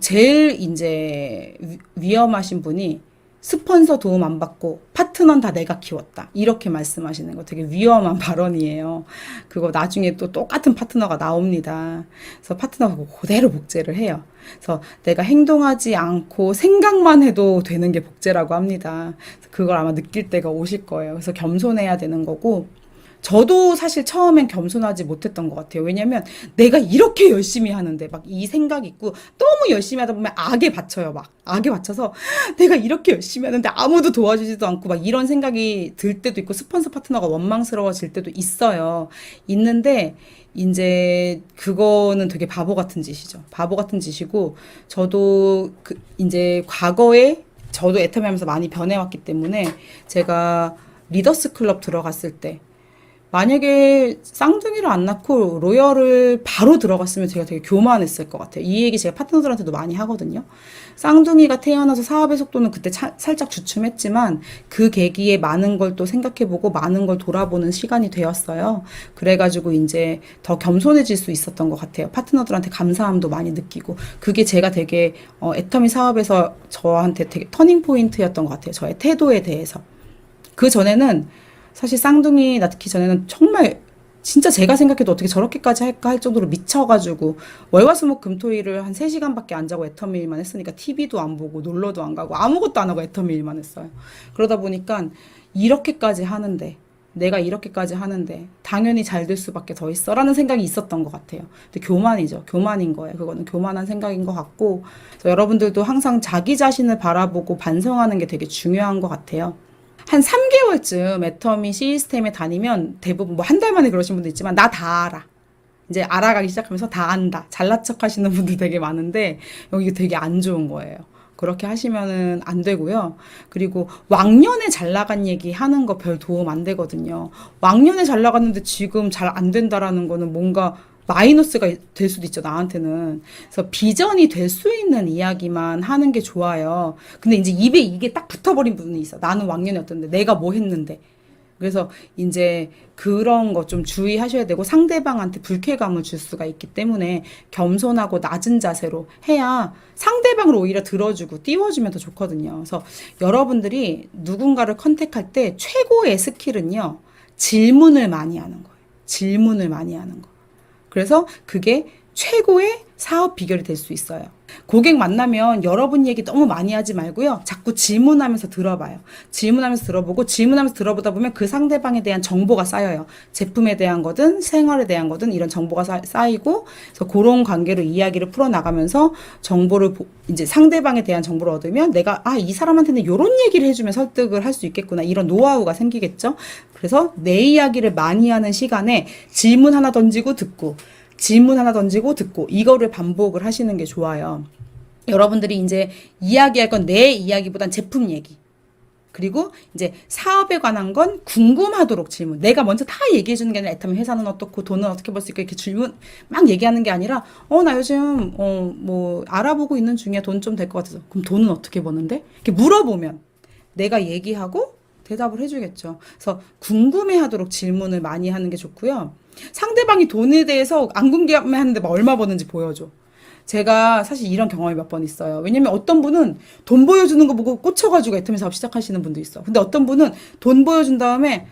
제일 이제 위험하신 분이 스폰서 도움 안 받고 파트너는 다 내가 키웠다. 이렇게 말씀하시는 거 되게 위험한 발언이에요. 그거 나중에 또 똑같은 파트너가 나옵니다. 그래서 파트너가 그대로 복제를 해요. 그래서 내가 행동하지 않고 생각만 해도 되는 게 복제라고 합니다. 그걸 아마 느낄 때가 오실 거예요. 그래서 겸손해야 되는 거고, 저도 사실 처음엔 겸손하지 못했던 것 같아요. 왜냐면 내가 이렇게 열심히 하는데 막 이 생각이 있고, 너무 열심히 하다 보면 악에 받쳐요. 막 악에 받쳐서 내가 이렇게 열심히 하는데 아무도 도와주지도 않고 막 이런 생각이 들 때도 있고, 스폰서 파트너가 원망스러워질 때도 있어요. 있는데 이제 그거는 되게 바보 같은 짓이죠. 바보 같은 짓이고, 저도 이제 과거에 저도 애터미 하면서 많이 변해왔기 때문에, 제가 리더스 클럽 들어갔을 때 만약에 쌍둥이를 안 낳고 로열을 바로 들어갔으면 제가 되게 교만했을 것 같아요. 이 얘기 제가 파트너들한테도 많이 하거든요. 쌍둥이가 태어나서 사업의 속도는 그때 살짝 주춤했지만, 그 계기에 많은 걸 또 생각해보고 많은 걸 돌아보는 시간이 되었어요. 그래가지고 이제 더 겸손해질 수 있었던 것 같아요. 파트너들한테 감사함도 많이 느끼고, 그게 제가 되게 애터미 사업에서 저한테 되게 터닝 포인트였던 것 같아요. 저의 태도에 대해서. 그 전에는 사실 쌍둥이 낳기 전에는 정말 진짜 제가 생각해도 어떻게 저렇게까지 할까 할 정도로 미쳐가지고, 월화수목금토일을 한 3시간밖에 안 자고 애터미 일만 했으니까 TV도 안 보고 놀러도 안 가고 아무것도 안 하고 애터미 일만 했어요. 그러다 보니까 이렇게까지 하는데, 내가 이렇게까지 하는데 당연히 잘 될 수밖에 더 있어 라는 생각이 있었던 것 같아요. 근데 교만이죠. 교만인 거예요. 그거는 교만한 생각인 것 같고, 그래서 여러분들도 항상 자기 자신을 바라보고 반성하는 게 되게 중요한 것 같아요. 한 3개월쯤 애터미 시스템에 다니면 대부분 뭐 한 달 만에 그러신 분도 있지만, 나 다 알아. 이제 알아가기 시작하면서 다 안다. 잘난 척 하시는 분들 되게 많은데, 여기 되게 안 좋은 거예요. 그렇게 하시면은 안 되고요. 그리고 왕년에 잘 나간 얘기 하는 거 별 도움 안 되거든요. 왕년에 잘 나갔는데 지금 잘 안 된다라는 거는 뭔가 마이너스가 될 수도 있죠, 나한테는. 그래서 비전이 될 수 있는 이야기만 하는 게 좋아요. 근데 이제 입에 이게 딱 붙어버린 부분이 있어. 나는 왕년에 어떤데, 내가 뭐 했는데. 그래서 이제 그런 거 좀 주의하셔야 되고, 상대방한테 불쾌감을 줄 수가 있기 때문에 겸손하고 낮은 자세로 해야 상대방을 오히려 들어주고 띄워주면 더 좋거든요. 그래서 여러분들이 누군가를 컨택할 때 최고의 스킬은요, 질문을 많이 하는 거예요. 질문을 많이 하는 거. 그래서 그게 최고의 사업 비결이 될 수 있어요. 고객 만나면 여러분 얘기 너무 많이 하지 말고요. 자꾸 질문하면서 들어봐요. 질문하면서 들어보고, 질문하면서 들어보다 보면 그 상대방에 대한 정보가 쌓여요. 제품에 대한 거든 생활에 대한 거든 이런 정보가 쌓이고, 그래서 그런 관계로 이야기를 풀어나가면서 정보를 이제 상대방에 대한 정보를 얻으면, 내가 이 사람한테는 이런 얘기를 해주면 설득을 할 수 있겠구나, 이런 노하우가 생기겠죠. 그래서 내 이야기를 많이 하는 시간에 질문 하나 던지고 듣고, 질문 하나 던지고 듣고, 이거를 반복을 하시는 게 좋아요. 여러분들이 이제 이야기할 건 내 이야기보단 제품 얘기, 그리고 이제 사업에 관한 건 궁금하도록 질문. 내가 먼저 다 얘기해 주는 게 아니라, 애터미 회사는 어떻고 돈은 어떻게 벌 수 있고 이렇게 질문 막 얘기하는 게 아니라, 나 요즘 뭐 알아보고 있는 중이야. 돈 좀 될 것 같아서. 그럼 돈은 어떻게 버는데? 이렇게 물어보면 내가 얘기하고 대답을 해주겠죠. 그래서 궁금해하도록 질문을 많이 하는 게 좋고요. 상대방이 돈에 대해서 안 궁금해하는데 막 얼마 버는지 보여줘. 제가 사실 이런 경험이 몇 번 있어요. 왜냐면 어떤 분은 돈 보여주는 거 보고 꽂혀가지고 애터미 사업 시작하시는 분도 있어. 근데 어떤 분은 돈 보여준 다음에,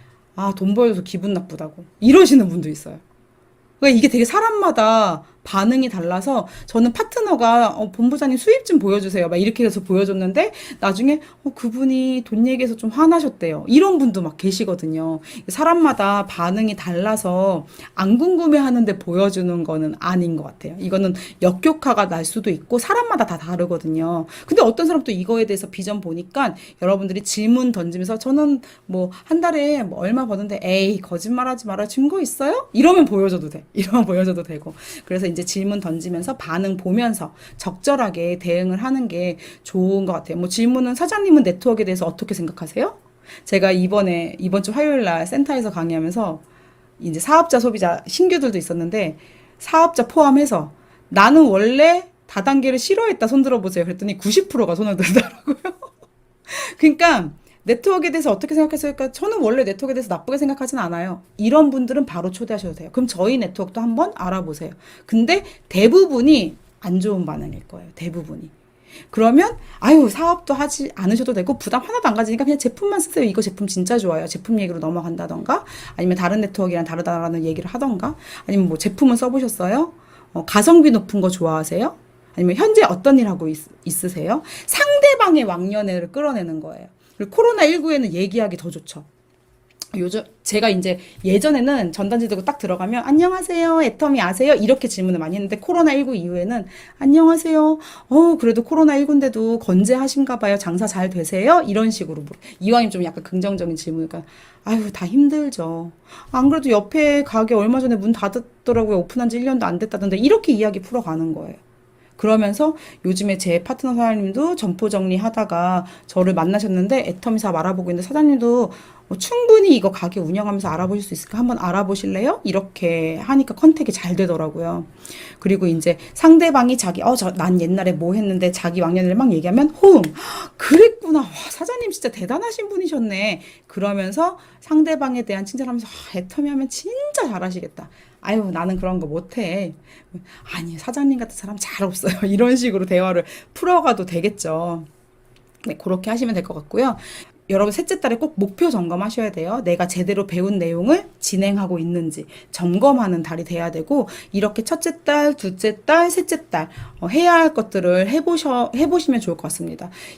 돈 보여줘서 기분 나쁘다고 이러시는 분도 있어요. 그러니까 이게 되게 사람마다 반응이 달라서, 저는 파트너가 본부장님 수입 좀 보여주세요 막 이렇게 해서 보여줬는데, 나중에 그분이 돈 얘기해서 좀 화나셨대요, 이런 분도 막 계시거든요. 사람마다 반응이 달라서 안 궁금해하는데 보여주는 거는 아닌 것 같아요. 이거는 역효과가 날 수도 있고, 사람마다 다 다르거든요. 근데 어떤 사람 또 이거에 대해서 비전 보니까, 여러분들이 질문 던지면서 저는 뭐 한 달에 뭐 얼마 버는데, 에이 거짓말하지 마라, 증거 있어요? 이러면 보여줘도 돼. 이러면 보여줘도 되고. 그래서 이제 질문 던지면서 반응 보면서 적절하게 대응을 하는 게 좋은 것 같아요. 뭐 질문은, 사장님은 네트워크에 대해서 어떻게 생각하세요? 제가 이번 주 화요일 날 센터에서 강의하면서 이제 사업자, 소비자, 신규들도 있었는데, 사업자 포함해서 나는 원래 다단계를 싫어했다 손 들어보세요 그랬더니 90%가 손을 들더라고요. 그러니까 네트워크에 대해서 어떻게 생각했을까? 저는 원래 네트워크에 대해서 나쁘게 생각하진 않아요. 이런 분들은 바로 초대하셔도 돼요. 그럼 저희 네트워크도 한번 알아보세요. 근데 대부분이 안 좋은 반응일 거예요. 대부분이. 그러면 아유 사업도 하지 않으셔도 되고 부담 하나도 안 가지니까 그냥 제품만 쓰세요. 이거 제품 진짜 좋아요. 제품 얘기로 넘어간다던가 아니면 다른 네트워크랑 다르다라는 얘기를 하던가 아니면 뭐 제품은 써보셨어요? 가성비 높은 거 좋아하세요? 아니면 현재 어떤 일 하고 있으세요? 상대방의 왕년회를 끌어내는 거예요. 그리고 코로나19에는 얘기하기 더 좋죠. 요즘 제가 이제 예전에는 전단지 들고 딱 들어가면 안녕하세요 애터미 아세요? 이렇게 질문을 많이 했는데 코로나19 이후에는 안녕하세요 그래도 코로나19인데도 건재하신가 봐요 장사 잘 되세요? 이런 식으로 이왕이면 좀 약간 긍정적인 질문이니까 아유 다 힘들죠. 안 그래도 옆에 가게 얼마 전에 문 닫았더라고요. 오픈한 지 1년도 안 됐다던데 이렇게 이야기 풀어가는 거예요. 그러면서 요즘에 제 파트너 사장님도 점포 정리하다가 저를 만나셨는데 애터미 사업 알아보고 있는데 사장님도 충분히 이거 가게 운영하면서 알아보실 수 있을까? 한번 알아보실래요? 이렇게 하니까 컨택이 잘 되더라고요. 그리고 이제 상대방이 난 옛날에 뭐 했는데 자기 왕년을 막 얘기하면 호응. 그랬구나. 와, 사장님 진짜 대단하신 분이셨네. 그러면서 상대방에 대한 칭찬하면서 애터미 하면 진짜 잘하시겠다. 아유, 나는 그런 거 못해. 아니, 사장님 같은 사람 잘 없어요. 이런 식으로 대화를 풀어가도 되겠죠. 네, 그렇게 하시면 될 것 같고요. 여러분 셋째 달에 꼭 목표 점검하셔야 돼요. 내가 제대로 배운 내용을 진행하고 있는지 점검하는 달이 돼야 되고 이렇게 첫째 달, 둘째 달, 셋째 달 해야 할 것들을 해보시면 좋을 것 같습니다.